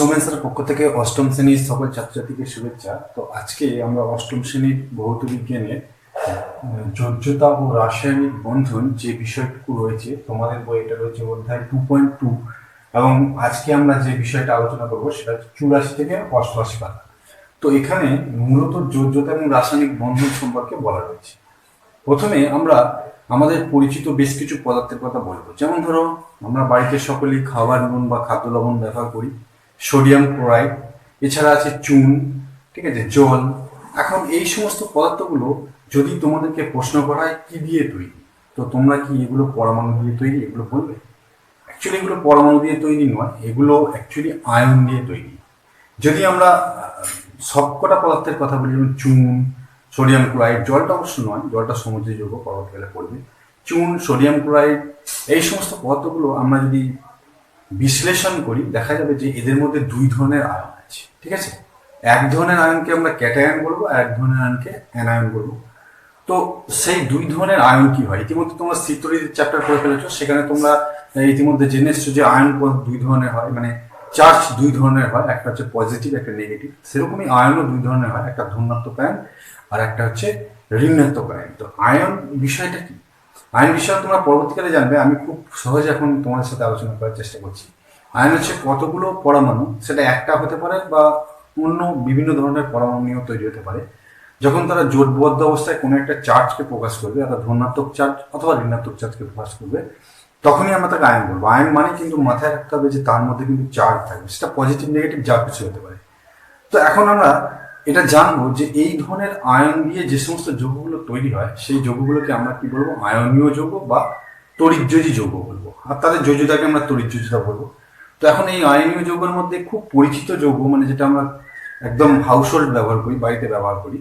সোমেন স্যারের পক্ষ থেকে অষ্টম শ্রেণীর সকল ছাত্রছাত্রীকে শুভেচ্ছা। তো আজকে আমরা অষ্টম শ্রেণীর ভৌত বিজ্ঞানের যোজ্যতা ও রাসায়নিক বন্ধন যে বিষয়টুকু রয়েছে, তোমাদের বই এটা রয়েছে অধ্যায় 2.2, এবং আজকে আমরা যে বিষয়টা আলোচনা করবো সেটা 84 থেকে 88 পাতা। তো এখানে মূলত যোজ্যতা এবং রাসায়নিক বন্ধন সম্পর্কে বলা রয়েছে। প্রথমে আমরা আমাদের পরিচিত বেশ কিছু পদার্থের কথা বলবো। যেমন ধরো, আমরা বাড়িতে সকলেই খাবার নুন বা খাদ্য লবণ ব্যবহার করি, সোডিয়াম ক্লোরাইড, এছাড়া আছে চুন, ঠিক আছে, জল। এখন এই সমস্ত পদার্থগুলো যদি তোমাদেরকে প্রশ্ন করা হয় কি দিয়ে তৈরি, তো তোমরা কি এগুলো পরমাণু দিয়ে তৈরি এগুলো বলবে? অ্যাকচুয়ালি এগুলো পরমাণু দিয়ে তৈরি নয়, এগুলো অ্যাকচুয়ালি আয়ন দিয়ে তৈরি। যদি আমরা সবকটা পদার্থের কথা বলি, যেমন চুন, সোডিয়াম ক্লোরাইড, জলটা অবশ্য নয়, জলটা সমুদ্রের যৌগ, পরবর্তীকালে পড়বে। চুন, সোডিয়াম ক্লোরাইড, এই সমস্ত পদার্থগুলো আমরা যদি বিশ্লেষণ করি দেখা যাবে যে এদের মধ্যে দুই ধরনের আয়ন আছে, ঠিক আছে। এক ধরনের আয়নকে আমরা ক্যাটায়ন বলবো, আর এক ধরনের আয়নকে অ্যানায়ন বলবো। তো সেই দুই ধরনের আয়ন কি হয়, ইতিমধ্যে তোমরা চিত্রটির চ্যাপ্টার করে ফেলেছো, সেখানে তোমরা ইতিমধ্যে জেনে এসছো যে আয়ন দুই ধরনের হয়, মানে চার্জ দুই ধরনের হয়, একটা হচ্ছে পজিটিভ, একটা নেগেটিভ। সেরকমই আয়নও দুই ধরনের হয়, একটা ধনাত্মক আয়ন আর একটা হচ্ছে ঋণাত্মক আয়ন। তো আয়ন বিষয়টা কি, আয়ন বিষয়ে তোমরা পরবর্তীকালে জানবে, আমি খুব সহজে এখন তোমাদের সাথে আলোচনা করার চেষ্টা করছি। আয়ন হচ্ছে কতগুলো পরমাণু, সেটা একটা হতে পারে বা অন্য বিভিন্ন ধরনের পরমাণু নিয়েও তৈরি হতে পারে। যখন তারা জোটবদ্ধ অবস্থায় কোনো একটা চার্জকে প্রকাশ করবে, অর্থাৎ ধনাত্মক চার্জ অথবা ঋণাত্মক চার্জকে প্রকাশ করবে, তখনই আমরা তাকে আয়ন বলবো। আয়ন মানে কিন্তু মাথায় রাখতে হবে যে তার মধ্যে কিন্তু চার্জ থাকবে, সেটা পজিটিভ নেগেটিভ যা কিছু হতে পারে। তো এখন আমরা এটা জানবো যে এই ধরনের আয়ন দিয়ে যে সমস্ত যৌগগুলো তৈরি হয়, সেই যৌগগুলোকে আমরা কি বলবো, আয়নীয় যৌগ বা তড়িৎযোজী যৌগ বলবো, আর তাদের যোজ্যতাকে আমরা তড়িৎযোজিতা বলবো। তো এখন এই আয়নীয় যৌগের মধ্যে খুব পরিচিত যৌগ, মানে যেটা আমরা একদম হাউসহোল্ড ব্যবহার করি, বাড়িতে ব্যবহার করি,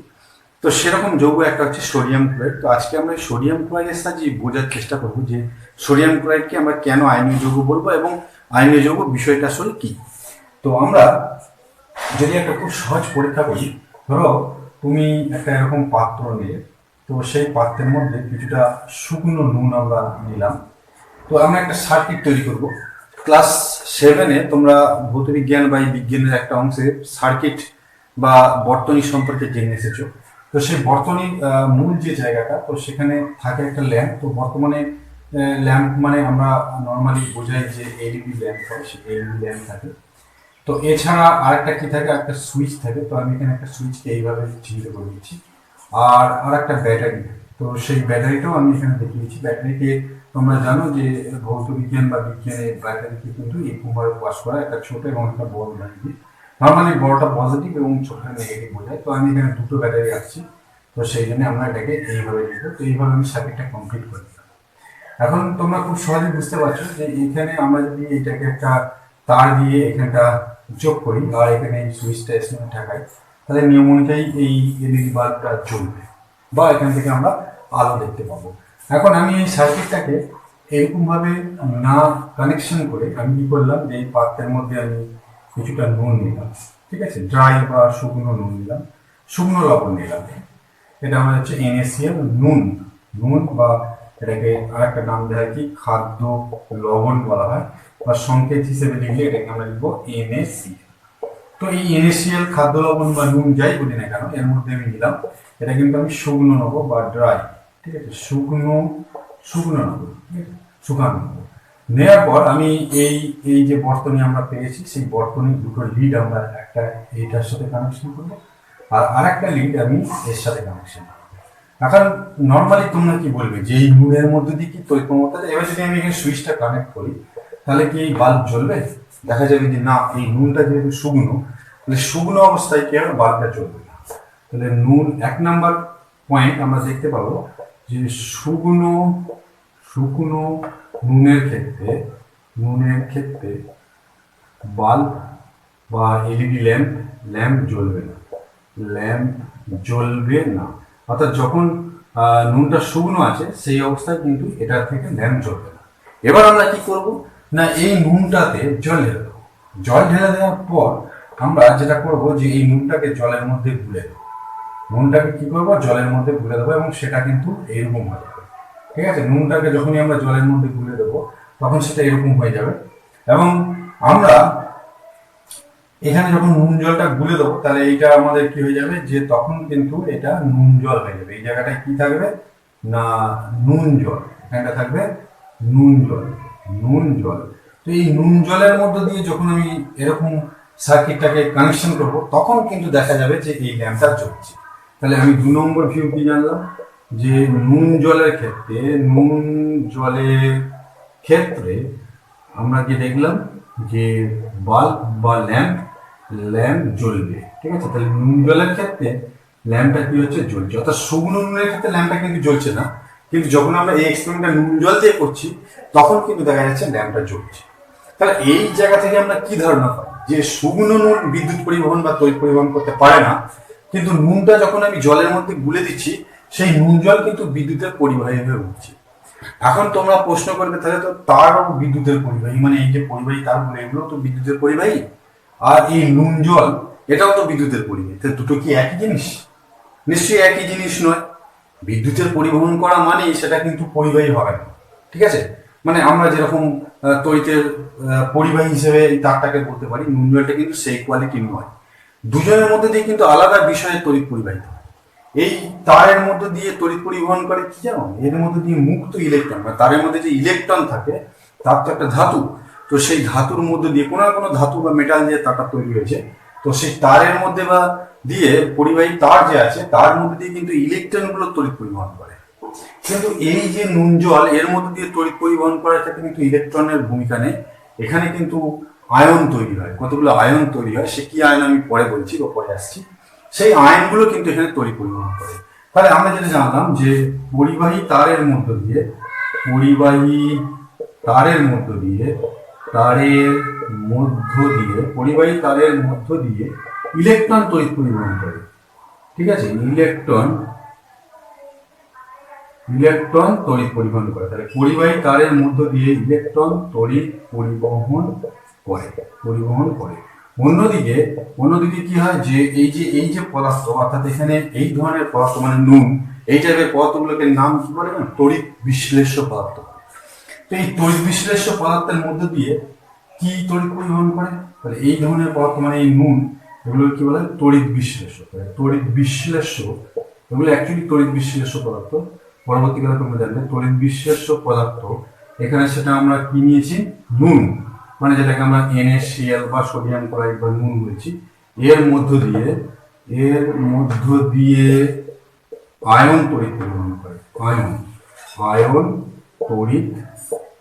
তো সেরকম যৌগ একটা হচ্ছে সোডিয়াম ক্লোরাইড। তো আজকে আমরা সোডিয়াম ক্লোরাইডের সাহায্যে বোঝার চেষ্টা করবো যে সোডিয়াম ক্লোরাইডকে আমরা কেন আয়নীয় যৌগ বলবো এবং আয়নীয় যৌগ বিষয়টা আসলে কি। তো আমরা যদি একটা খুব সহজ পরীক্ষা করি, ধরো তুমি একটা এরকম পাত্র নিয়ে, তো সেই পাত্রের মধ্যে কিছুটা শুকনো নুন আমরা নিলাম। তো আমরা একটা সার্কিট তৈরি করব। ক্লাস 7-এ তোমরা ভৌতবিজ্ঞান বা এই বিজ্ঞানের একটা অংশে সার্কিট বা বর্তনী সম্পর্কে জেনে এসেছো। তো সেই বর্তনীর মূল যে জায়গাটা, তো সেখানে থাকে একটা ল্যাম্প। তো বর্তমানে ল্যাম্প মানে আমরা নর্মালি বোঝাই যে এলইডি ল্যাম্প হয়, সেই এলইডি ল্যাম্প থাকে। তো এছাড়া আরেকটা কি থাকে, একটা সুইচ থাকে। তো আমি এখানে একটা সুইচকে এইভাবে চিহ্নিত করে দিচ্ছি, আর একটা ব্যাটারি। তো সেই ব্যাটারিটাও আমি এখানে দেখিয়েছি। ব্যাটারিকে তোমরা জানো যে ভৌত বিজ্ঞান বা বিজ্ঞানের ব্যাটারিকে কিন্তু এরকমভাবে প্রকাশ করা, একটা ছোট এবং একটা বড় ব্যাটারি। নর্মালি বড়টা পজিটিভ এবং ছোটটা নেগেটিভ বোঝায়। তো আমি এখানে দুটো ব্যাটারি রাখছি, তো সেই জন্য আমরা এটাকে এইভাবে লিখবো। তো এইভাবে আমি সার্কিটটা কমপ্লিট করে দিলাম। এখন তোমরা খুব সহজে বুঝতে পারছো যে এখানে আমরা যদি এটাকে একটা তার দিয়ে এখানটা যোগ করি আর এখানে এই সুইচটা এসে ঢাকাই, তাহলে নিয়ম অনুযায়ী এই এলইডি বাল্বটা জ্বলবে বা এখান থেকে আমরা আলো দেখতে পাবো। এখন আমি এই সার্কিটটাকে এরকমভাবে না কানেকশন করে আমি কি করলাম, যে এই পাত্রের মধ্যে আমি কিছুটা নুন নিলাম, ঠিক আছে, ড্রাই বা শুকনো নুন নিলাম, শুকনো লবণ নিলাম। এটা আমার হচ্ছে NaCl নুন। নুন বা এটাকে আর একটা নাম দেওয়া হয় কি, খাদ্য লবণ বলা হয়, বা সংকেত হিসেবে লিখলে এটাকে আমরা লিখবো NaCl। তো এই NaCl খাদ্য লবণ বা নুন যাই বলি না কেন, এর মধ্যে আমি নিলাম, এটা কিন্তু আমি শুকনো নেবো বা ড্রাই, ঠিক আছে, শুকনো নেবো, ঠিক আছে, শুকানো নেবো। নেওয়ার পর আমি এই এই যে বর্তনী আমরা পেয়েছি, সেই বর্তনীর দুটো লিড আমরা একটা এইটার সাথে কানেকশন করবো, আর আরেকটা লিড আমি এর সাথে কানেকশন করবো। এখন নর্মালি তোমরা কি বলবে যে এই নুনের মধ্যে দিয়ে কি তৈরি ক্ষমতা, এবার যদি আমি এখানে সুইচটা কানেক্ট করি তাহলে কি এই বাল্ব জ্বলবে? দেখা যাবে যে না, এই নুনটা যেহেতু শুকনো, তাহলে শুকনো অবস্থায় কি হবে, বাল্বটা জ্বলবে না। তাহলে নুন, 1 নম্বর পয়েন্ট আমরা দেখতে পাবো যে শুকনো নুনের ক্ষেত্রে বাল্ব বা এলইডি ল্যাম্প জ্বলবে না। অর্থাৎ যখন নুনটা শুকনো আছে সেই অবস্থায় কিন্তু এটা থেকে ল্যাম্প জ্বলবে না। এবার আমরা কি করব না, এই নুনটাতে জল ঢেলে দেবো। জল ঢেলে দেওয়ার পর আমরা যেটা করব যে এই নুনটাকে জলের মধ্যে গুলে দেবো। নুনটাকে কি করবো, জলের মধ্যে গুলে দেবো, এবং সেটা কিন্তু এরকম হয়ে যাবে, ঠিক আছে। নুনটাকে যখনই আমরা জলের মধ্যে গুলে দেবো তখন সেটা এরকম হয়ে যাবে। এবং আমরা এখানে যখন নুন জলটা গুলে দেবো তাহলে এইটা আমাদের কি হয়ে যাবে, যে তখন কিন্তু এটা নুন জল হয়ে যাবে। এই জায়গাটায় কি থাকবে না নুন জল, এখানটা থাকবে নুন জল, নুন জল। তো এই নুন জলের মধ্যে দিয়ে যখন আমি এরকম সার্কিটটাকে কানেকশন করব তখন কিন্তু দেখা যাবে যে এই ল্যাম্পটা জ্বলছে। তাহলে আমি 2 নম্বর ভিউ কি জানলাম, যে নুন জলের ক্ষেত্রে, নুন জলের ক্ষেত্রে আমরা কি দেখলাম যে বাল্ব বা ল্যাম্প জ্বলবে। ঠিক আছে, তাহলে নুন জলের ক্ষেত্রে ল্যাম্পটা কি হচ্ছে জ্বলছে, অর্থাৎ শুকনো নুনের ক্ষেত্রে ল্যাম্পটা কিন্তু জ্বলছে না, কিন্তু যখন আমরা এই এক্সপেরিমেন্টটা নুন জল দিয়ে করছি তখন কিন্তু দেখা যাচ্ছে ল্যাম্পটা জ্বলছে। তাহলে এই জায়গা থেকে আমরা কি ধারণা পাই, যে শুকনো নুন বিদ্যুৎ পরিবহন বা তড়িৎ পরিবহন করতে পারে না, কিন্তু নুনটা যখন আমি জলের মধ্যে গুলে দিচ্ছি সেই নুন জল কিন্তু বিদ্যুতের পরিবাহী হয়ে উঠছে। এখন তোমরা প্রশ্ন করবে তাহলে তো তারও বিদ্যুতের পরিবাহী, মানে এই যে পরিবাহী তারগুলো এগুলো তো বিদ্যুতের পরিবাহী, আর এই নুন জল এটাও তো বিদ্যুতের পরিবাহী, তাহলে দুটো কি একই জিনিস? নিশ্চয়ই একই জিনিস নয়। বিদ্যুতের পরিবহন করা মানে সেটা কিন্তু পরিবাহী হবে না। ঠিক আছে, মানে আমরা যেরকম তড়িতের পরিবাহী হিসেবে এই তারটাকে বলতে পারি, নুন জলটা কিন্তু সেই কোয়ালিটি নয়। দুজনের মধ্যে দিয়ে কিন্তু আলাদা বিষয়ে তড়িৎ পরিবাহিত হয়। এই তারের মধ্যে দিয়ে তড়িৎ পরিবহন করে কি জানো, এর মধ্যে দিয়ে মুক্ত ইলেকট্রন, বা তারের মধ্যে যে ইলেকট্রন থাকে তার তো একটা ধাতু, তো সেই ধাতুর মধ্যে দিয়ে কোনো না কোনো ধাতু বা মেটাল দিয়ে তারটা তৈরি হয়েছে, তো সেই তারের মধ্যে বা দিয়ে পরিবাহী তার যে আছে তার মধ্যে দিয়ে কিন্তু ইলেকট্রন গুলো তড়িৎ পরিবহন করে। কিন্তু এই যে নুন জল এর মধ্যে দিয়ে তড়িৎ পরিবহন করার ক্ষেত্রে কিন্তু ইলেকট্রনের ভূমিকা নেই, এখানে কিন্তু আয়ন তৈরি হয়, কতগুলো আয়ন তৈরি হয়, সে কি আয়ন আমি পরে বলছি বা পরে আসছি। সেই আয়নগুলো কিন্তু এখানে তড়িৎ পরিবহন করে। তাহলে আমরা যেটা জানলাম যে পরিবাহী তারের মধ্য দিয়ে, পরিবাহী তারের মধ্য দিয়ে, পরিবাহী তারের মধ্য দিয়ে ইলেকট্রন তড়িৎ পরিবহন করে। ঠিক আছে, ইলেকট্রন তড়িৎ পরিবহন করে। তাহলে পরিবাহী তারের মধ্য দিয়ে ইলেকট্রন তড়িৎ পরিবহন করে। অন্যদিকে কি হয়, যে এই যে পদার্থ, অর্থাৎ এখানে এই ধরনের পদার্থ মানে নুন, এই টাইপের পদার্থগুলোকে নাম কি বলে না, তড়িৎ বিশ্লেষ্য পদার্থ। তো এই তড়িৎ বিশ্লেষ্য পদার্থের মধ্য দিয়ে কি তড়িৎ পরিবহন করে, তাহলে এই ধরনের পদার্থ মানে এই নুন, এগুলো কি বলে তড়িৎ বিশ্লেষ্য। এগুলো অ্যাকচুয়ালি তড়িৎ বিশ্লেষ্য পদার্থ। পরবর্তীকালে তোমরা জানবে তড়িৎ বিশ্লেষ্য পদার্থ, এখানে সেটা আমরা কি নিয়েছি, নুন, মানে যেটাকে আমরা NaCl বা সোডিয়াম ক্লোরাইড বা নুন বলছি। এর মধ্য দিয়ে আয়ন তড়িৎ পরিবহন করে, আয়ন তড়িৎ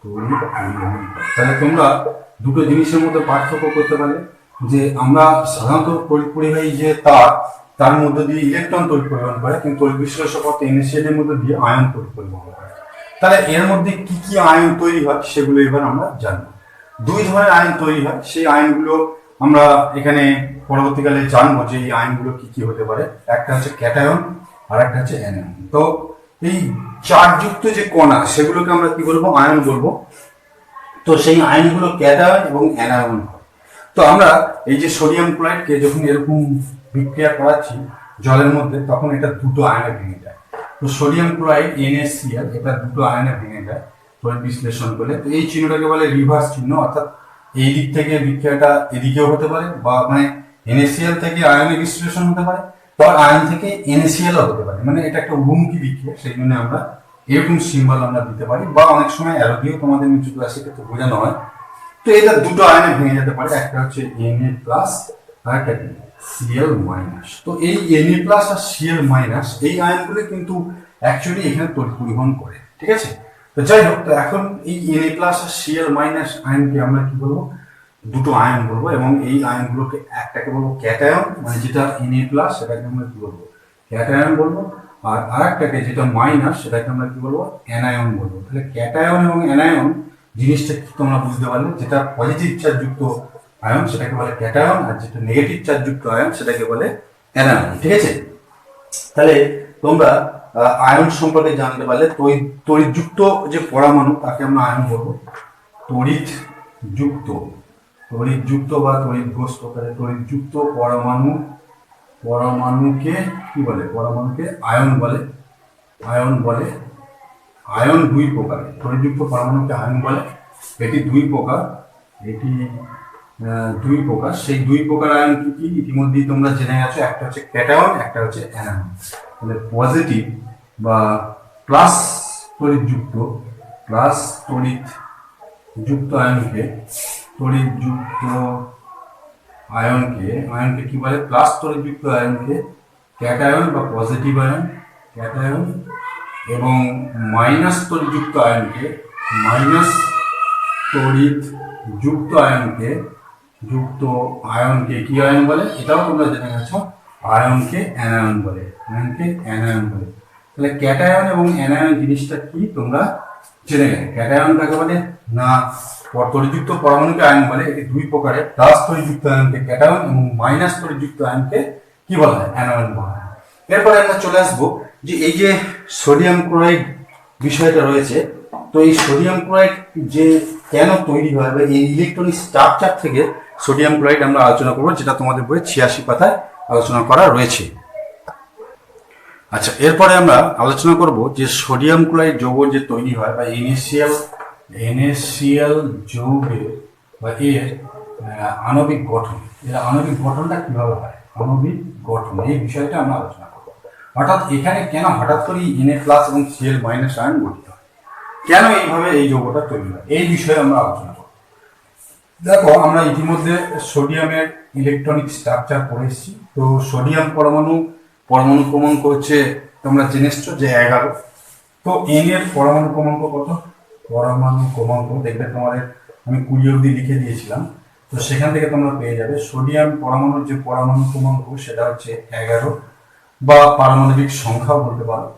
পরিবহন করে। তাহলে তোমরা দুটো জিনিসের মধ্যে পার্থক্য করতে পারলে, যে আমরা সাধারণত তড়িৎ পরিবাহী যে তার মধ্যে দিয়ে ইলেকট্রন তড়িৎ পরিবহন করে, কিন্তু তড়িৎ বিশ্লেষ্য পদার্থ NaCl এর মধ্যে দিয়ে আয়ন তড়িৎ পরিবহন করে। তাহলে এর মধ্যে কি কি আয়ন তৈরি হয় সেগুলো এবার আমরা জানবো। দুই ধরনের আয়ন তৈরি হয়, সেই আয়নগুলো আমরা এখানে পরবর্তীকালে জানবো যে এই আয়নগুলো কি কি হতে পারে। একটা হচ্ছে ক্যাটায়ন আর একটা হচ্ছে অ্যানায়ন। তো এই চার্জযুক্ত যে কণা সেগুলোকে আমরা কি বলবো, আয়ন বলবো। তো সেই আয়নগুলো ক্যাটায়ন এবং অ্যানায়ন হয়। তো আমরা এই যে সোডিয়াম ক্লোরাইডকে যখন এরকম বিক্রিয়া করাচ্ছি জলের মধ্যে, তখন এটা দুটো আয়নে ভেঙে যায়। তো সোডিয়াম ক্লোরাইড NaCl এটা দুটো আয়নে ভেঙে যায় তড়িৎ বিশ্লেষণ করলে। তো এই চিহ্নটাকে বলে রিভার্স চিহ্ন, অর্থাৎ এই দিক থেকে বিক্রিয়াটা এদিকেও হতে পারে, বা মানে NaCl থেকে আয়নে বিশ্লেষণ হতে পারে, বা আয়ন থেকে NaCl ও হতে পারে, মানে এটা একটা উভমুখী বিক্রিয়া। সেই জন্য আমরা এরকম সিম্বল আমরা দিতে পারি, বা অনেক সময় অ্যারো দিয়েও তোমাদের নিচু ক্লাসে ক্ষেত্রে বোঝানো হয়। তো এটা দুটো আয়নে ভেঙে যেতে পারে, একটা হচ্ছে Na+ আর একটা Cl-। তো এই Na+ আর Cl- এই আয়নগুলো কিন্তু অ্যাকচুয়ালি এখানে তড়িৎ পরিবহন করে। ঠিক আছে, তো যাই হোক, তো এখন এই Na+ আর Cl- আয়নকে আমরা কি বলবো, দুটো আয়ন বলবো, এবং এই আয়নগুলোকে একটাকে বলবো ক্যাটায়ন, মানে যেটা Na+, সেটাকে আমরা কি বলবো, ক্যাটায়ন বলবো, আর আরেকটাকে যেটা মাইনাস সেটাকে আমরা কি বলবো, অ্যানায়ন বলবো। তাহলে ক্যাটায়ন এবং অ্যানায়ন জিনিসটা কি তোমরা বুঝতে পারলে, যেটা পজিটিভ চার্জযুক্ত আয়ন সেটাকে বলে ক্যাটায়ন, আর যেটা নেগেটিভ চার্জযুক্ত আয়ন সেটাকে বলে অ্যানায়ন। ঠিক আছে, তাহলে তোমরা আয়ন সম্পর্কে জানতে পারলে। তড়িৎযুক্ত যে পরমাণু তাকে আমরা আয়ন বলবো, তড়িৎযুক্ত বা তড়িৎগ্রস্ত। তাহলে তড়িৎযুক্ত পরমাণুকে কি বলে, পরমাণুকে আয়ন বলে। আয়ন দুই প্রকার, তড়িৎযুক্ত পরমাণুকে আয়ন বলে, এটি দুই প্রকার। দুই প্রকার, সেই দুই প্রকার আয়ন কি কি ইতিমধ্যেই তোমরা জেনে গেছো। একটা হচ্ছে ক্যাটায়ন, একটা হচ্ছে অ্যানায়ন। তাহলে পজিটিভ বা প্লাস তড়িৎযুক্ত আয়নকে কি বলে? প্লাস তড়িৎযুক্ত আয়নকে ক্যাটায়ন বা পজিটিভ আয়ন, ক্যাটায়ন, এবং মাইনাস তড়িৎযুক্ত আয়নকে কি আয়ন বলে? এটাও তোমরা জেনে গেছো, আয়নকে অ্যানায়ন বলে। তাহলে ক্যাটায়ন এবং অ্যানায়ন জিনিসটা কি তোমরা জেনে গেলে। ক্যাটায়ন কাকে বলে না তড়িৎযুক্ত পরমাণুকে আয়ন বলে। এটি দুই প্রকারের, প্লাস তড়িৎযুক্ত আয়নকে ক্যাটায়ন এবং মাইনাস তড়িৎযুক্ত আয়নকে কি বলা হয়? অ্যানায়ন বলা হয়। এরপরে আমরা চলে আসবো যে এই যে সোডিয়াম ক্লোরাইড বিষয়টা রয়েছে, তো এই সোডিয়াম ক্লোরাইড যে কেন তৈরি হয় বা এই ইলেকট্রনিক স্ট্রাকচার থেকে সোডিয়াম ক্লোরাইড আমরা আলোচনা করবো, যেটা তোমাদের বইয়ে 86 পাতায় আলোচনা করা রয়েছে। আচ্ছা, এরপরে আমরা আলোচনা করব যে সোডিয়াম ক্লোরাইড যৌগ যে তৈরি হয় বা NaCl যৌগের বা এর আণবিক গঠন, আণবিক গঠনটা কিভাবে হয়, আণবিক গঠন, এই বিষয়টা আমরা আলোচনা করব। অর্থাৎ এখানে কেন হঠাৎ করে Na+ এবং Cl- আয়ন গঠিত হয়, কেন এইভাবে এই যৌগটা তৈরি হয়, এই বিষয়ে আমরা আলোচনা করব। দেখো, আমরা ইতিমধ্যে সোডিয়ামের ইলেকট্রনিক স্ট্রাকচার পড়েছি। তো সোডিয়াম পরমাণু ক্রমাঙ্ক হচ্ছে তোমরা জেনেছো যে 11। তো এন এর পরমাণু ক্রমাঙ্ক কত? দেখবে তোমাদের আমি 20 অবধি লিখে দিয়েছিলাম, তো সেখান থেকে তোমরা পেয়ে যাবে সোডিয়াম পরমাণুর যে পরমাণু ক্রমাঙ্ক সেটা হচ্ছে 11, বা পারমাণবিক সংখ্যাও বলতে পারো।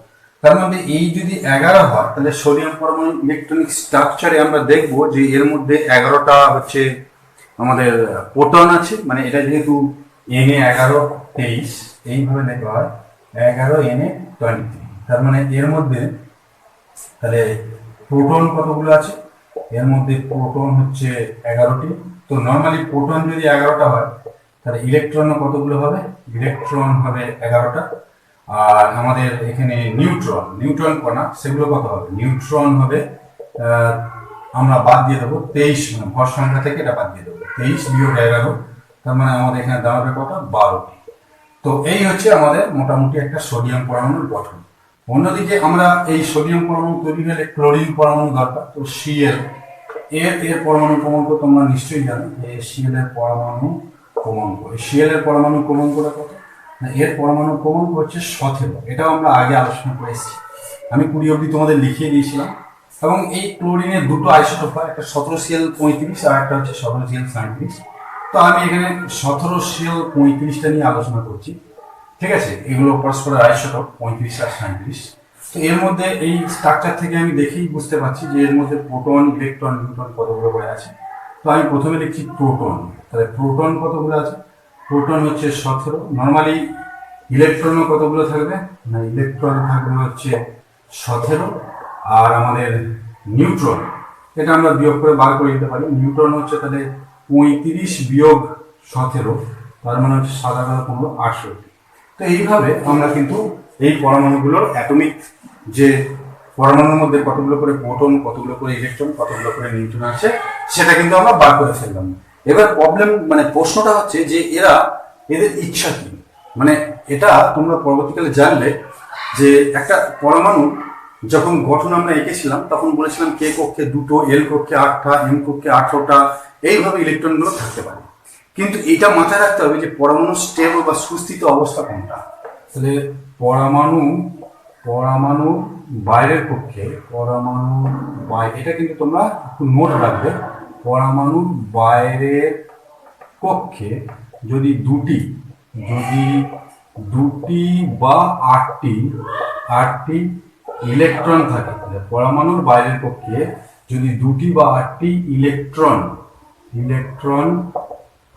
তার মধ্যে এই যদি 11 হয়, তাহলে সোডিয়াম পরমাণু ইলেকট্রনিক স্ট্রাকচারে আমরা দেখব যে এর মধ্যে 11টা হচ্ছে আমাদের প্রোটন আছে। মানে এটা যেহেতু Na1123 এইভাবে লেখা হয়, 11Na23, তার মানে এর মধ্যে তাহলে প্রোটন কতগুলো আছে? এর মধ্যে প্রোটন হচ্ছে 11টি। তো নর্মালি প্রোটন যদি 11টা হয়, তাহলে ইলেকট্রন কতগুলো হবে? ইলেকট্রন হবে 11টা। আর আমাদের এখানে নিউট্রন কণা, সেগুলো কত হবে? নিউট্রন হবে আমরা বাদ দিয়ে দেবো 23, মানে ভর সংখ্যা থেকে এটা বাদ দিয়ে দেবো 23 বিয়োগ 11, তার মানে আমাদের এখানে দাঁড়াবে কত? 12টি। তো এই হচ্ছে আমাদের মোটামুটি একটা সোডিয়াম পরমাণুর গঠন। অন্যদিকে আমরা এই সোডিয়াম পরমাণু তৈরি হলে ক্লোরিন পরমাণু দরকার। তো Cl এর পরমাণু ক্রমাঙ্ক তোমরা নিশ্চয়ই জানো যে Cl এর পরমাণু ক্রমাঙ্ক। Cl এর পরমাণু ক্রমাঙ্কটা কত? এর পরমাণু ক্রমাঙ্ক হচ্ছে 17। এটাও আমরা আগে আলোচনা করে এসেছি, আমি 20 অবধি তোমাদের লিখিয়ে দিয়েছিলাম। এবং এই ক্লোরিনের দুটো আইসোটোপ হয়, একটা 17Cl35 আর একটা হচ্ছে 17Cl37। তো আমি এখানে 17Cl35টা নিয়ে আলোচনা করছি, ঠিক আছে? এগুলো পরস্পরের আইসোটোপ 35 আর 37। তো এর মধ্যে এই স্ট্রাকচার থেকে আমি দেখেই বুঝতে পারছি যে এর মধ্যে প্রোটন, ইলেকট্রন, নিউট্রন কতগুলো করে আছে। তো আমি প্রথমে লিখছি প্রোটন। তাহলে প্রোটন কতগুলো আছে? প্রোটন হচ্ছে 17। নর্মালি ইলেকট্রনও কতগুলো থাকবে? না, ইলেকট্রন থাকবে হচ্ছে 17। আর আমাদের নিউট্রন, এটা আমরা বিয়োগ করে বার করে দিতে পারি। নিউট্রন হচ্ছে তাহলে 35 বিয়োগ 17, তার মানে হচ্ছে 7×15 68। তো এইভাবে আমরা কিন্তু এই পরমাণুগুলোর অ্যাটমিক যে পরমাণুর মধ্যে কতগুলো করে প্রোটন, কতগুলো করে ইলেকট্রন, কতগুলো করে নিউট্রন আছে, সেটা কিন্তু আমরা বার করে ফেললাম। এবার প্রশ্নটা হচ্ছে যে এদের ইচ্ছা কি? মানে এটা তোমরা পরবর্তীকালে জানবে যে একটা পরমাণু যখন গঠন আমরা এঁকেছিলাম তখন বলেছিলাম কে কক্ষে 2টো, এল কক্ষে 8টা, এম কক্ষে 18টা, এইভাবে ইলেকট্রনগুলো থাকতে পারে। কিন্তু এটা মাথায় রাখতে হবে যে পরমাণু স্টেবল বা সুস্থিত অবস্থা কোনটা। তাহলে পরমাণু বাইরের কক্ষে, এটা কিন্তু তোমরা একটু নোট রাখবে। পরমাণুর বাইরের কক্ষে যদি দুটি বা 8টি ইলেকট্রন থাকে, তাহলে পরমাণুর বাইরের কক্ষে যদি 2টি বা 8টি ইলেকট্রন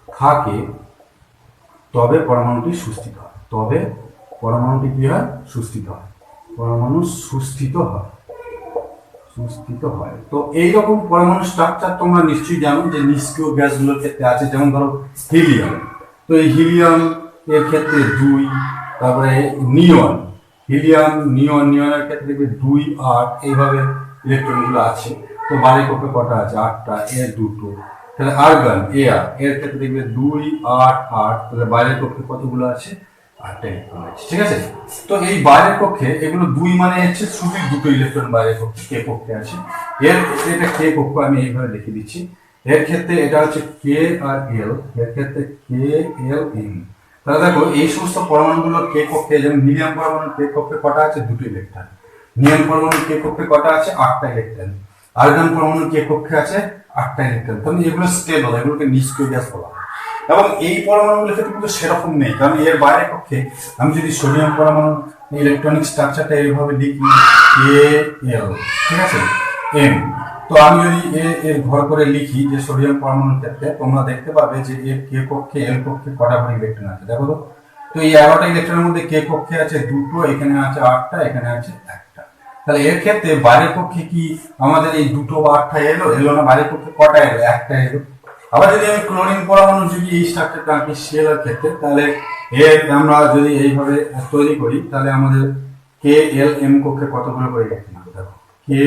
থাকে, তবে পরমাণুটি সুস্থিত হয়। পরমাণু সুস্থিত হয়। তো এইরকম পরমাণু স্ট্রাকচার তোমরা নিশ্চয়ই জানো যে নিষ্ক্রিয় গ্যাসগুলোর ক্ষেত্রে আছে। যেমন ধরো হিলিয়াম, তো এই হিলিয়াম এর ক্ষেত্রে 2, তারপরে নিয়নের ক্ষেত্রে 2, 8, এইভাবে ইলেকট্রনগুলো আছে। তো বাইরের কক্ষে কটা আছে? 8টা, এর 2টো, তাহলে আর্গন এর ক্ষেত্রে দেখবে 2 8 8, তাহলে বাইরের কক্ষে কতগুলো আছে? 8টা ইলেকট্রন আছে, ঠিক আছে। তো এই বাইরের কক্ষে এগুলো 2 মানে হচ্ছে শুধু দুটো ইলেকট্রন বাইরের কক্ষে কে কক্ষে আছে। এটা কে কক্ষ, আমি এইভাবে লিখে দিচ্ছি। এর ক্ষেত্রে এটা হচ্ছে কে আর এল, এর ক্ষেত্রে কে এল এম। তাহলে দেখো এই সমস্ত পরমাণুগুলোর কে কক্ষে, যেমন হিলিয়াম পরমাণুর কে কক্ষে কটা আছে? 2টো ইলেকট্রন। নিয়ন পরমাণুর কে কক্ষে কটা আছে? 8টা ইলেকট্রন। আর্গন পরমাণুর কে কক্ষে আছে? 8টা ইলেকট্রন। তাহলে এগুলো স্টেবল, এগুলোকে নিষ্ক্রিয় গ্যাস বলা হয়। এবং এই পরমাণুগুলোর ক্ষেত্রে কিন্তু সেরকম নেই, কারণ এর বাইরের কক্ষে আমি যদি সোডিয়াম পরমাণুর ইলেকট্রনিক স্ট্রাকচারটা এইভাবে লিখি কে এল, ঠিক আছে, এম, তো আমি যদি এর ঘর করে লিখি যে সোডিয়াম পরমাণুর ক্ষেত্রে, তোমরা দেখতে পাবে যে এর কে কক্ষে এল কক্ষে কটা করে ইলেকট্রন আছে দেখো তো। তো এই 11টা ইলেকট্রনের মধ্যে কে কক্ষে আছে 2টো, এখানে আছে 8টা, এখানে আছে 1টা। তাহলে এর ক্ষেত্রে বাইরের কক্ষে কি আমাদের এই 2টো বা 8টা এলো না? বাইরের কক্ষে কটা এলো? 1টা এলো। আবার যদি আমি ক্লোরিন পরমাণু যদি এই স্ট্রাকচারটা আঁকি সিএল ক্ষেত্রে, তাহলে এর আমরা যদি এইভাবে তৈরি করি, তাহলে আমাদের কে এল এম কক্ষে কতগুলো করে ইলেকট্রন হবে দেখো। কে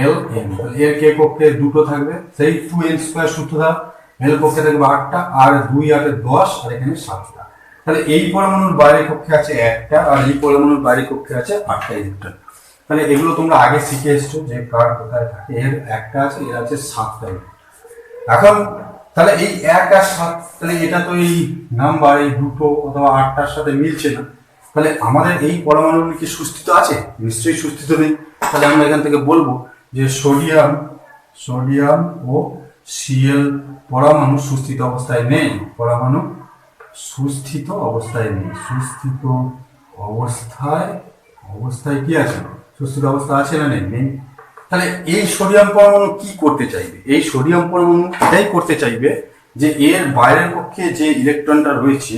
এল এম, এর কে কক্ষে 2টো থাকবে, সেই 2n² সূত্রটা। এল কক্ষে থাকবে 8টা, আর 2 8 10, আর এখানে 7টা। তাহলে এই পরমাণুর বাইরের কক্ষে আছে 1টা, আর এই পরমাণুর বাইরের কক্ষে আছে 8টা ইলেকট্রন। তাহলে এগুলো তোমরা আগে শিখে এসছো যে কার কোথায় থাকে। এর 1টা আছে, এর আছে 7টা ইলেকট্রন। এখন তাহলে এই 1 আর 7, তাহলে এটা তো এই নাম্বার এই 2টো অথবা 8টার সাথে মিলছে না। তাহলে আমাদের এই পরমাণুগুলি কি সুস্থিত আছে? নিশ্চয়ই সুস্থিত নেই। তাহলে আমরা এখান থেকে বলবো যে সোডিয়াম ও সিএল পরমাণু সুস্থিত অবস্থায় নেই। পরমাণু সুস্থিত অবস্থায় নেই। সুস্থিত অবস্থায় কি আছে? সুস্থিত অবস্থা আছে না নেই? নেই। তাহলে এই সোডিয়াম পরমাণু কি করতে চাইবে? এই সোডিয়াম পরমাণু এটাই করতে চাইবে যে এর বাইরের পক্ষে যে ইলেকট্রনটা রয়েছে,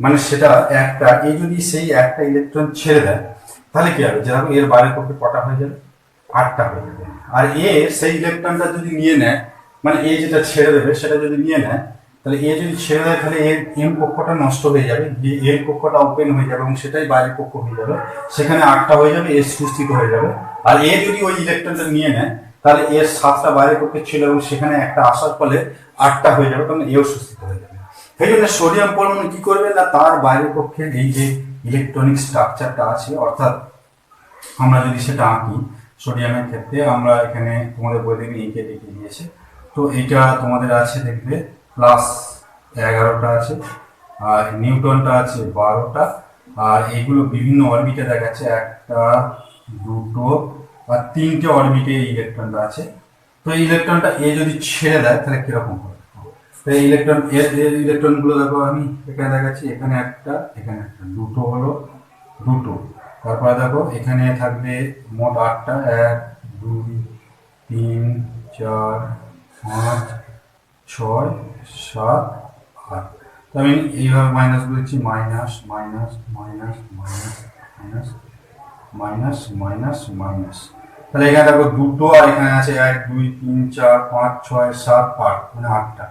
মানে সেটা একটা, এই যদি সেই একটা ইলেকট্রন ছেড়ে দেয়, তাহলে কি হবে? যেরকম এর বাইরের পক্ষে কটা হয়ে যাবে? 8টা হয়ে যাবে। আর এ সেই ইলেকট্রনটা যদি নিয়ে নেয়, মানে এ যেটা ছেড়ে দেবে সেটা যদি নিয়ে নেয়, তাহলে এ যদি ছেড়ে দেয়, তাহলে এর এম কক্ষটা নষ্ট হয়ে যাবে, এর কক্ষটা ওপেন হয়ে যাবে এবং সেটাই বাইরের কক্ষ হয়ে যাবে। সেখানে 8টা হয়ে যাবে, এ সুস্থিত হয়ে যাবে। আর এ যদি ওই ইলেকট্রনটা নিয়ে নেয়, তাহলে এর 7টা বাইরের কক্ষে ছিল এবং সেখানে একটা আসার ফলে 8টা হয়ে যাবে, তখন এও সুস্থিত হয়ে যাবে। সেই জন্য সোডিয়াম পরমাণু কি করবে না, তার বাইরের কক্ষে এই যে ইলেকট্রনিক স্ট্রাকচারটা আছে, অর্থাৎ আমরা যদি সেটা আঁকি সোডিয়ামের ক্ষেত্রে, আমরা এখানে তোমাদের বই থেকে এঁকে দেখিয়ে দিয়েছে। তো এইটা তোমাদের আছে দেখবে +11টা আছে, আর নিউটনটা আছে 12টা, আর এইগুলো বিভিন্ন অরবিটে দেখাচ্ছে, 1টা 2টো আর 3টে অরবিটে ইলেকট্রনটা আছে। তো এই ইলেকট্রনটা এ যদি ছেড়ে দেয় তাহলে কিরকম হবে? তো এই ইলেকট্রনগুলো দেখো, আমি এখানে দেখাচ্ছি, এখানে একটা, এখানে একটা, 2টো হলো 2টো। তারপরে দেখো এখানে থাকবে মোট 8টা, 1 2 3 4 5 6 7 8। তো আমি এইভাবে মাইনাস বলেছি, minus minus minus minus minus minus minus minus. তাহলে এখানে দেখো 2টো, আর এখানে আছে 1 2 3 4 5 6 7 8, মানে 8টা।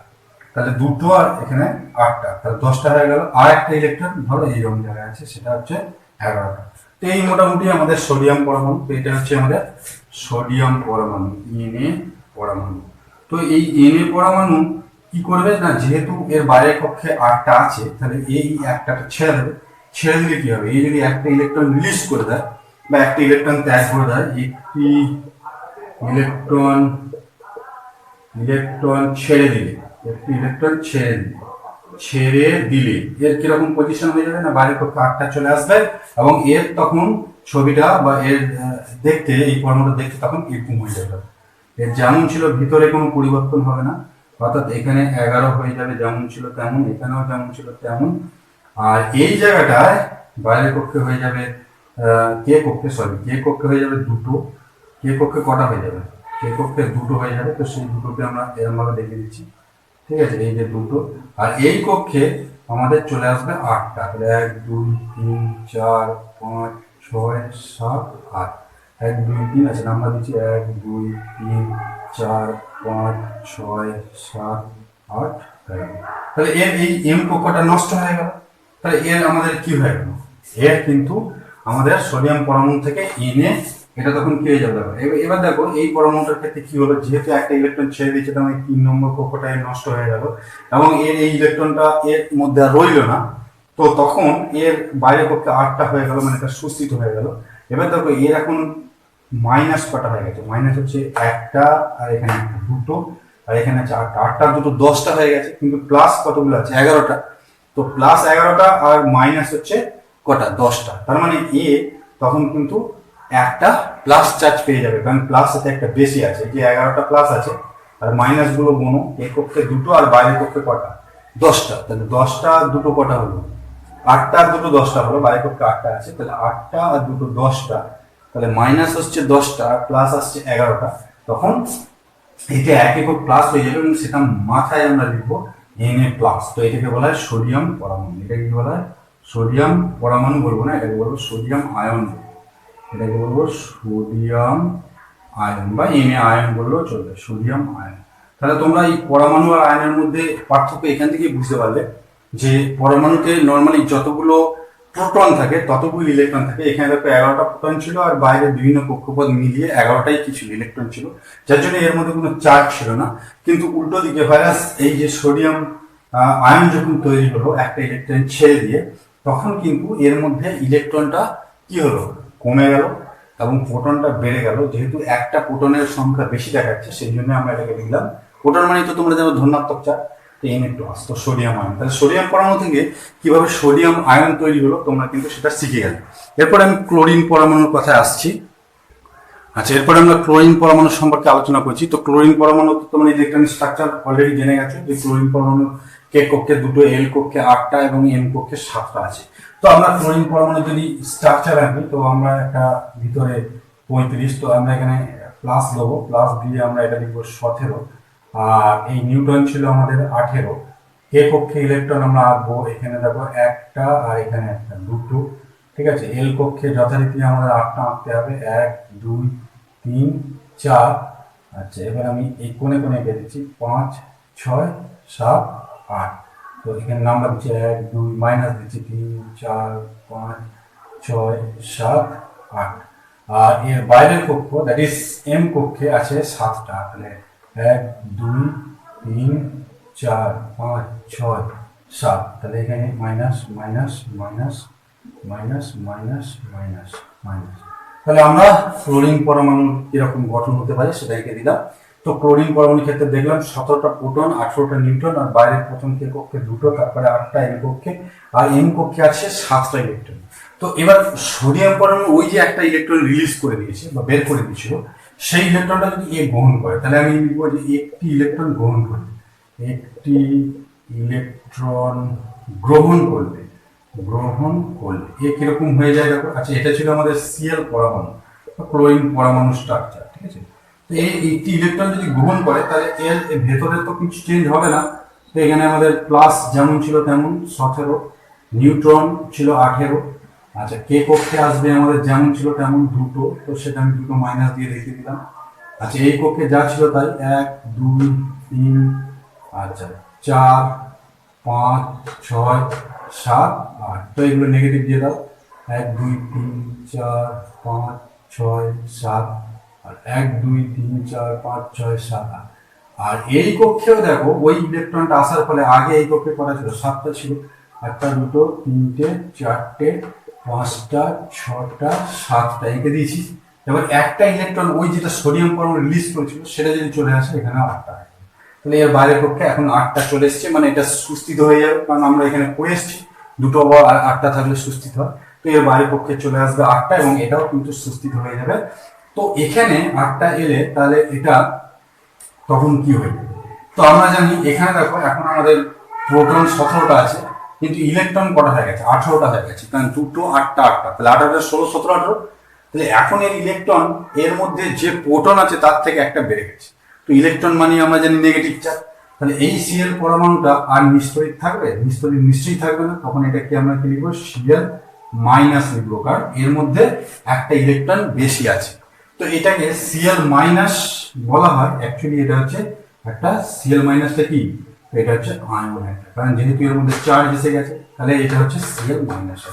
তাহলে 2টো আর এখানে 8টা, তাহলে 10টা হয়ে গেল। আর একটা ইলেকট্রন ধরো এইরকম জায়গায় আছে, সেটা হচ্ছে 11টা। তো এই মোটামুটি আমাদের সোডিয়াম পরমাণু। তো এটা হচ্ছে আমাদের সোডিয়াম পরমাণু, Na পরমাণু। তো এই Na পরমাণু কি করবে না, যেহেতু এর বাইরের কক্ষে 8টা আছে, তাহলে এই একটা ছেড়ে দেবে। ছেড়ে দিলে কি হবে? এই যদি একটা ইলেকট্রন রিলিজ করে দেয় বা একটা ইলেকট্রন ত্যাগ করে দেয়, একটি ইলেকট্রন ছেড়ে দিলে, এর কিরকম পজিশন হয়ে যাবে না, বাইরের পক্ষে 8টা চলে আসবে এবং এর তখন ছবিটা বা এর দেখতে, এই পরমাণুটা দেখতে তখন এরকম হয়ে যাবে। এর যেমন ছিল ভিতরে কোনো পরিবর্তন হবে না, অর্থাৎ এখানে 11 হয়ে যাবে যেমন ছিল তেমন, এখানেও যেমন ছিল তেমন। আর এই জায়গাটায় বাইরের পক্ষে হয়ে যাবে কে কক্ষে হয়ে যাবে 2টো। কে কক্ষে কটা হয়ে যাবে? কে কক্ষে 2টো হয়ে যাবে। তো সেই 2টোকে আমরা এরকম ভাবে দেখিয়ে দিচ্ছি, ঠিক আছে, এই যে 2টো। আর এই কক্ষে আমাদের চলে আসবে 8টা, তাহলে 1 2 3 4 5 6 7 8, 1 2 3 আছে, নাম্বার দিচ্ছি 1 2 3 4 5 6 7 8 9। তাহলে এর এই এম কক্ষটা নষ্ট হয়ে গেল। তাহলে এর আমাদের কি হয়ে গেল? এর কিন্তু আমাদের সোডিয়াম পরমাণু থেকে Na এটা তখন কি হয়ে যাবে দেখো। এবার দেখো এই পরমাণুটার ক্ষেত্রে কি হলো, যেহেতু একটা ইলেকট্রন ছেড়ে দিচ্ছে তার মানে 3 নম্বর কক্ষটা নষ্ট হয়ে গেল এবং এর এই ইলেকট্রনটা এর মধ্যে আর রইল না। তো তখন এর বাইরের পক্ষে 8টা হয়ে গেল, মানে এটা সুস্থিত হয়ে গেল। এবার দেখো এর এখন মাইনাস কটা হয়ে গেছে, মাইনাস হচ্ছে একটা, আর এখানে দুটো, আর এখানে আছে 8টা, 8টা দুটো 10টা হয়ে গেছে, কিন্তু প্লাস কতগুলো আছে 11টা। তো প্লাস 11টা আর মাইনাস হচ্ছে কটা 10টা, তার মানে এ তখন কিন্তু একটা প্লাস চার্জ পেয়ে যাবে, কারণ প্লাস সাথে একটা বেশি আছে, যে 11টা প্লাস আছে আর মাইনাস গুলো গুনো, এই কক্ষে দুটো আর বাইরের কক্ষে কটা 10টা, তাহলে 10টা দুটো কটা হলো 8টা আর দুটো 10টা হলো, বাইরের কক্ষে 8টা আছে, তাহলে 8টা আর দুটো 10টা, তাহলে মাইনাস হচ্ছে 10টা আর প্লাস আসছে 11টা, তখন এটা এক একক প্লাস হয়ে যাবে এবং সেটা মাথায় আমরা লিখবো Na প্লাস। তো এটাকে বলা হয় সোডিয়াম পরমাণু। এটাকে কি বলা হয়? সোডিয়াম পরমাণু বলবো না, এটাকে বলবো সোডিয়াম আয়ন, এটাকে বলবো সোডিয়াম আয়ন বা Na আয়ন বললেও চলবে, সোডিয়াম আয়ন। তাহলে তোমরা এই পরমাণু আর আয়নের মধ্যে পার্থক্য এখান থেকে বুঝতে পারলে যে পরমাণুতে নর্মালি যতগুলো প্রোটন থাকে ততগুলো ইলেকট্রন থাকে। এখানে দেখো 11টা প্রোটন ছিল আর বাইরে বিভিন্ন কক্ষপথ মিলিয়ে 11টাই কিছু ইলেকট্রন ছিল, যার জন্য এর মধ্যে কোনো চার্জ ছিল না। কিন্তু উল্টো দিকে ভাইরাস এই যে সোডিয়াম আয়ন যখন তৈরি হলো একটা ইলেকট্রন ছেড়ে দিয়ে, তখন কিন্তু এর মধ্যে ইলেকট্রনটা কি হলো, কমে গেল এবং প্রোটনটা বেড়ে গেল। যেহেতু একটা প্রোটনের সংখ্যা বেশি দেখাচ্ছে সেই জন্য আমরা এটাকে লিখলাম, প্রোটন মানে তো তোমরা জানো ধনাত্মক চার্জ, Na প্লাস, তো সোডিয়াম আয়ন। তাহলে সোডিয়াম পরমাণু থেকে কিভাবে সোডিয়াম আয়ন তৈরি হলো তোমরা কিন্তু সেটা শিখে গেলে। এরপর আমি ক্লোরিন পরমাণুর কথায় আসছি। আচ্ছা, এরপরে আমরা ক্লোরিন পরমাণু সম্পর্কে আলোচনা করছি। তো ক্লোরিন পরমাণু তোমরা ইলেকট্রনিক স্ট্রাকচার অলরেডি জেনে গেছো যে ক্লোরিন পরমাণু কে কক্ষে দুটো, এল কক্ষে 8টা এবং এম কক্ষে 7টা আছে। তো আমরা ক্লোরিন পরমাণু যদি স্ট্রাকচার আঁকি, তো আমরা একটা ভিতরে 35, তো আমরা এখানে প্লাস দেবো, প্লাস দিয়ে আমরা এটা লিখবো 17, আর এই নিউটন ছিল আমাদের 18। কে কক্ষে ইলেকট্রন আমরা আঁকবো, এখানে দেখো একটা আর এখানে একটা, দুটো, ঠিক আছে। এল কক্ষে যথারীতি আমাদের 8টা আঁকতে হবে, 1 2 3 4। আচ্ছা, এবার আমি এই কোণে কোণে এঁকে দিচ্ছি 5 6 7 8। তো এখানে নাম্বার দিচ্ছি 1 2, মাইনাস দিচ্ছি 3 4 5 6 7 8। আর এর বাইরের কক্ষ দ্যাট ইজ এম কক্ষে আছে 7টা, তাহলে 1 2 3 4 5 6 7। তাহলে এখানে minus minus minus minus minus minus minus. তাহলে আমরা ক্লোরিন পরমাণুর কিরকম গঠন হতে পারে সেটা এঁকে দিলাম। তো ক্লোরিন পরমাণুর ক্ষেত্রে দেখলাম 17টা প্রোটন, 18টা নিউট্রন, আর বাইরের প্রথম কে কক্ষে দুটো, তারপরে 8টা এম কক্ষে, আর এম কক্ষে আছে 7টা ইলেকট্রন। তো এবার সোডিয়াম পরমাণু ওই যে একটা ইলেকট্রন রিলিজ করে দিয়েছে বা বের করে দিয়েছিল, সেই ইলেকট্রনটা যদি এ গ্রহণ করে, তাহলে আমি লিখবো যে একটি ইলেকট্রন গ্রহণ করবে, একটি ইলেকট্রন গ্রহণ করবে, গ্রহণ করলে এ কিরকম হয়ে যায় দেখো। আচ্ছা, এটা ছিল আমাদের সিএল পরমাণু, ক্লোরিন পরমাণু স্ট্রাকচার, ঠিক আছে। তো এই একটি ইলেকট্রন যদি গ্রহণ করে তাহলে এর ভেতরে তো কিছু চেঞ্জ হবে না। তো এখানে আমাদের প্লাস যেমন ছিল তেমন 17, নিউট্রন ছিল 18। আচ্ছা, কে কক্ষে আসবে আমাদের যেমন ছিল তেমন দুটো, তো সেটা আমি দুটো মাইনাস দিয়ে রেখে দিলাম। আচ্ছা, এই কক্ষে যা ছিল তাই 1 2 3, আচ্ছা 4 5 6 7 8। তো এগুলো নেগেটিভ দিয়ে দাও, 1 2 3 4 5 6 7, আর 1 2 3 4 5 6 7 8। আর এই কক্ষেও দেখো ওই ইলেকট্রনটা আসার ফলে আগে এই কক্ষে করা ছিল 7টা ছিল, 1টা 2টো 3টে 4টে 5টা 6টা 7টা এঁকে দিয়েছি। এবার একটা ইলেকট্রন ওই যেটা সোডিয়াম পরমাণু রিলিজ করেছিল সেটা যদি চলে আসে, এখানে 8টা, তাহলে এর বাইরের পক্ষে এখন 8টা চলে এসছে, মানে এটা সুস্থিত হয়ে যাবে, কারণ আমরা এখানে করে এসেছি দুটো বা 8টা থাকলে সুস্থিত হয়। তো এর বাইরের পক্ষে চলে আসবে 8টা এবং এটাও কিন্তু সুস্থিত হয়ে যাবে। তো এখানে 8টা এলে তাহলে এটা তখন কি হয়ে যাবে? তো আমরা জানি এখানে দেখো এখন আমাদের প্রোটন 17টা আছে, কিন্তু ইলেকট্রন কটা হয়ে গেছে 18টা হয়ে গেছে, কারণ দুটো 8টা 8টা, তাহলে 8 16 17 18। তাহলে এখন এর ইলেকট্রন এর মধ্যে যে প্রোটন আছে তার থেকে একটা বেড়ে গেছে। তো ইলেকট্রন মানে আমরা জানি নেগেটিভ চার্জ, তাহলে এই সিএল পরমাণুটা আর নিস্তরিত থাকবে, নিস্তরিত নিশ্চয়ই থাকবে না, তখন এটাকে আমরা কি লিখবো, সিএল মাইনাস লিখবো, কারণ এর মধ্যে একটা ইলেকট্রন বেশি আছে। তো এটাকে সিএল মাইনাস বলা হয়, অ্যাকচুয়ালি এটা হচ্ছে একটা সিএল মাইনাসটা কি, এটা হচ্ছে আয়ন একটা, কারণ যেহেতু এর মধ্যে চার্জ এসে গেছে তাহলে এটা হচ্ছে সিএল মাইনাস।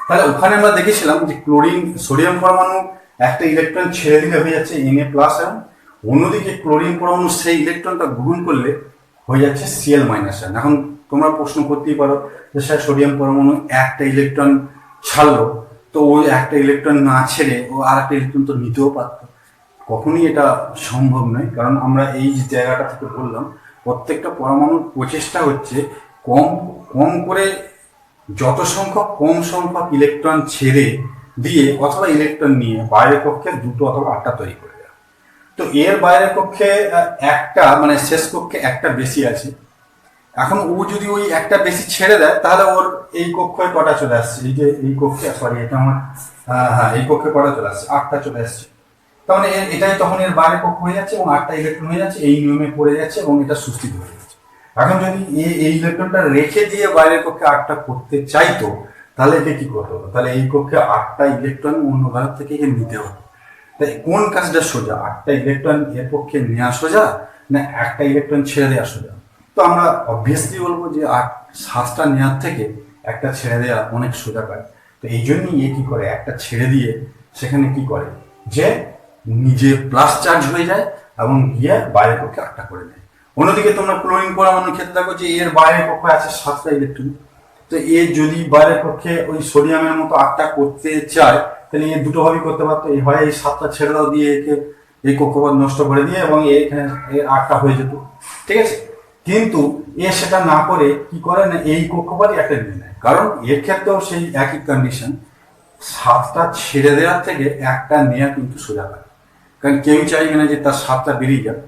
তাহলে ওখানে আমরা দেখেছিলাম যে ক্লোরিন সোডিয়াম পরমাণু একটা ইলেকট্রন ছেড়ে দিলে হয়ে যাচ্ছে Na প্লাস আয়ন, অন্যদিকে ক্লোরিন পরমাণু সেই ইলেকট্রনটা গ্রহণ করলে হয়ে যাচ্ছে Cl মাইনাস আয়ন। এখন তোমরা প্রশ্ন করতেই পারো যে স্যার সোডিয়াম পরমাণু একটা ইলেকট্রন ছাড়লো, তো ওই একটা ইলেকট্রন না ছেড়ে ও আর একটা ইলেকট্রন তো নিতেও পারত। কখনোই এটা সম্ভব নয়, কারণ আমরা এই যে জায়গাটা থেকে বললাম প্রত্যেকটা পরমাণুর প্রচেষ্টা হচ্ছে কম কম করে যত সংখ্যক কম সংখ্যক ইলেকট্রন ছেড়ে দিয়ে অথবা ইলেকট্রন নিয়ে বাইরের কক্ষে দুটো অথবা আটটা তৈরি করে দেওয়া। তো এর বাইরের কক্ষে একটা মানে শেষ কক্ষে একটা বেশি আছে, এখন ও যদি ওই একটা বেশি ছেড়ে দেয় তাহলে ওর এই কক্ষে কটা চলে আসছে, এই যে এই কক্ষে, সরি এটা আমার হ্যাঁ এই কক্ষে কটা চলে আসছে, আটটা চলে আসছে। তার মানে এটাই তখন এর বাইরের কক্ষ হয়ে যাচ্ছে এবং আটটা ইলেকট্রন হয়ে যাচ্ছে, এই নিয়মে পড়ে যাচ্ছে এবং এটা সুস্থিত হয়ে যাচ্ছে। এখন যদি এই ইলেকট্রনটা রেখে দিয়ে বাইরের কক্ষে আটটা করতে চাইতো তাহলে একে কি করতে হতো, তাহলে এই কক্ষে আটটা ইলেকট্রন অন্য ভারত থেকে একে নিতে হতো। তাই কোন কাজটা সোজা, আটটা ইলেকট্রন এর পক্ষে নেওয়া সোজা না একটা ইলেকট্রন ছেড়ে দেওয়া সোজা? তো আমরা অবভিয়াসলি বলবো যে সাতটা নেওয়ার থেকে একটা ছেড়ে দেওয়া অনেক সোজা কাজ। তো এই জন্যই এ কি করে, একটা ছেড়ে দিয়ে সেখানে কি করে যে নিজে প্লাস চার্জ হয়ে যায় এবং গিয়ে বাইরের পক্ষে আটটা করে দেয়। অন্যদিকে তোমরা ক্লোরিন পরমাণুর ক্ষেত্রে দেখো যে এর বাইরের পক্ষে আছে সাতটা ইলেকট্রন, তো এ যদি বাইরের পক্ষে ওই সোডিয়ামের মতো আটটা করতে চায় তাহলে এ দুটো ভাবেই করতে পারতো, এই হয় এই সাতটা ছেড়ে দাও দিয়ে একে এই কক্ষপথ নষ্ট করে দিয়ে এবং এখানে আটটা হয়ে যেত, ঠিক আছে। কিন্তু এ সেটা না করে কি করে না এই কক্ষপথই একটা নিয়ে নেয়, কারণ এর ক্ষেত্রেও সেই একই কন্ডিশন, সাতটা ছেড়ে দেওয়ার থেকে একটা নেওয়া কিন্তু সোজা হয়। কারণ কেউই চাইবে না যে তার সাতটা বেরিয়ে যাক,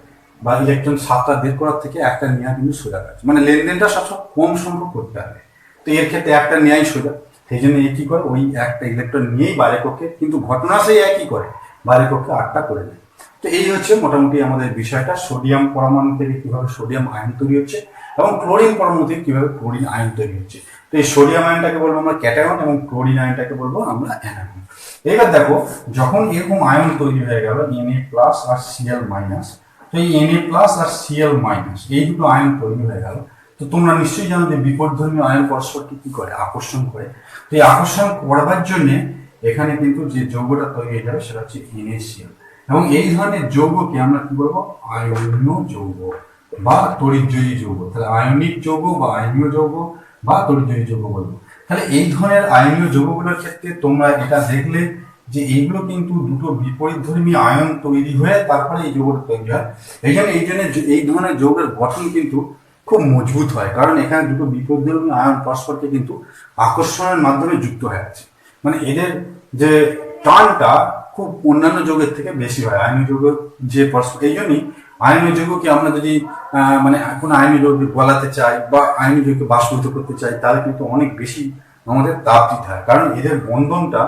বা ইলেকট্রন সাতটা বের করার থেকে একটা নেওয়া কিন্তু সোজা কাজ, মানে লেনদেনটা সবসময় কম সংখ্যক করতে হবে। তো এর ক্ষেত্রে একটা নেওয়াই সোজা, সেই জন্য এ কি করে ওই একটা ইলেকট্রন নিয়েই বাইরের কক্ষে, কিন্তু ঘটনা সেই একই করে, বাইরের কক্ষে আটটা করে দেয়। তো এই হচ্ছে মোটামুটি আমাদের বিষয়টা, সোডিয়াম পরমাণু থেকে কিভাবে সোডিয়াম আয়ন তৈরি হচ্ছে এবং ক্লোরিন পরমাণু থেকে কিভাবে ক্লোরিন আয়ন তৈরি হচ্ছে। তো এই সোডিয়াম আয়নটাকে বলবো আমরা ক্যাটায়ন এবং ক্লোরিন আয়নটাকে বলবো আমরা অ্যানায়ন। এবার দেখো যখন এরকম আয়ন তৈরি হয়ে গেল Na প্লাস আর Cl মাইনাস, তো এই Na প্লাস আর Cl মাইনাস এই দুটো আয়ন তৈরি হয়ে গেল, তো তোমরা নিশ্চয়ই জানো যে বিপরীতধর্মী আয়ন পরস্পরকে কি করে, আকর্ষণ করে। তো এই আকর্ষণ করবার জন্য এখানে কিন্তু যে যৌগটা তৈরি হয়ে যাবে সেটা হচ্ছে NaCl, এবং এই ধরনের যৌগকে আমরা কি বলবো, আয়নীয় যৌগ বা তড়িৎজয়ী যৌগ। তাহলে আয়নিক যৌগ বা আয়নীয় যৌগ বা তড়িৎজয়ী যৌগ বলবো। তাহলে এই ধরনের আয়নীয় যৌগগুলোর ক্ষেত্রে তোমরা এটা দেখলে যে এইগুলো কিন্তু দুটো বিপরীতধর্মী আয়ন তৈরি হয়ে তারপরে এই যৌগটা তৈরি হয়। এই জন্য এই ধরনের যৌগের গঠন কিন্তু খুব মজবুত হয়, কারণ এখানে দুটো বিপরীতধর্মী আয়ন পরস্পরকে কিন্তু আকর্ষণের মাধ্যমে যুক্ত হয়ে আছে, মানে এদের যে টানটা খুব অন্যান্য যৌগের থেকে বেশি হয় আয়নীয় যৌগ যে পরস্পর। এই জন্যই আয়নীয় যৌগকে আমরা যদি মানে কোনো আয়নীয় যৌগ গলাতে চাই বা আয়নীয় যৌগকে বাষ্পীভূত করতে চাই তাহলে কিন্তু অনেক বেশি আমাদের তাপ দিতে হয়, কারণ এদের বন্ধনটা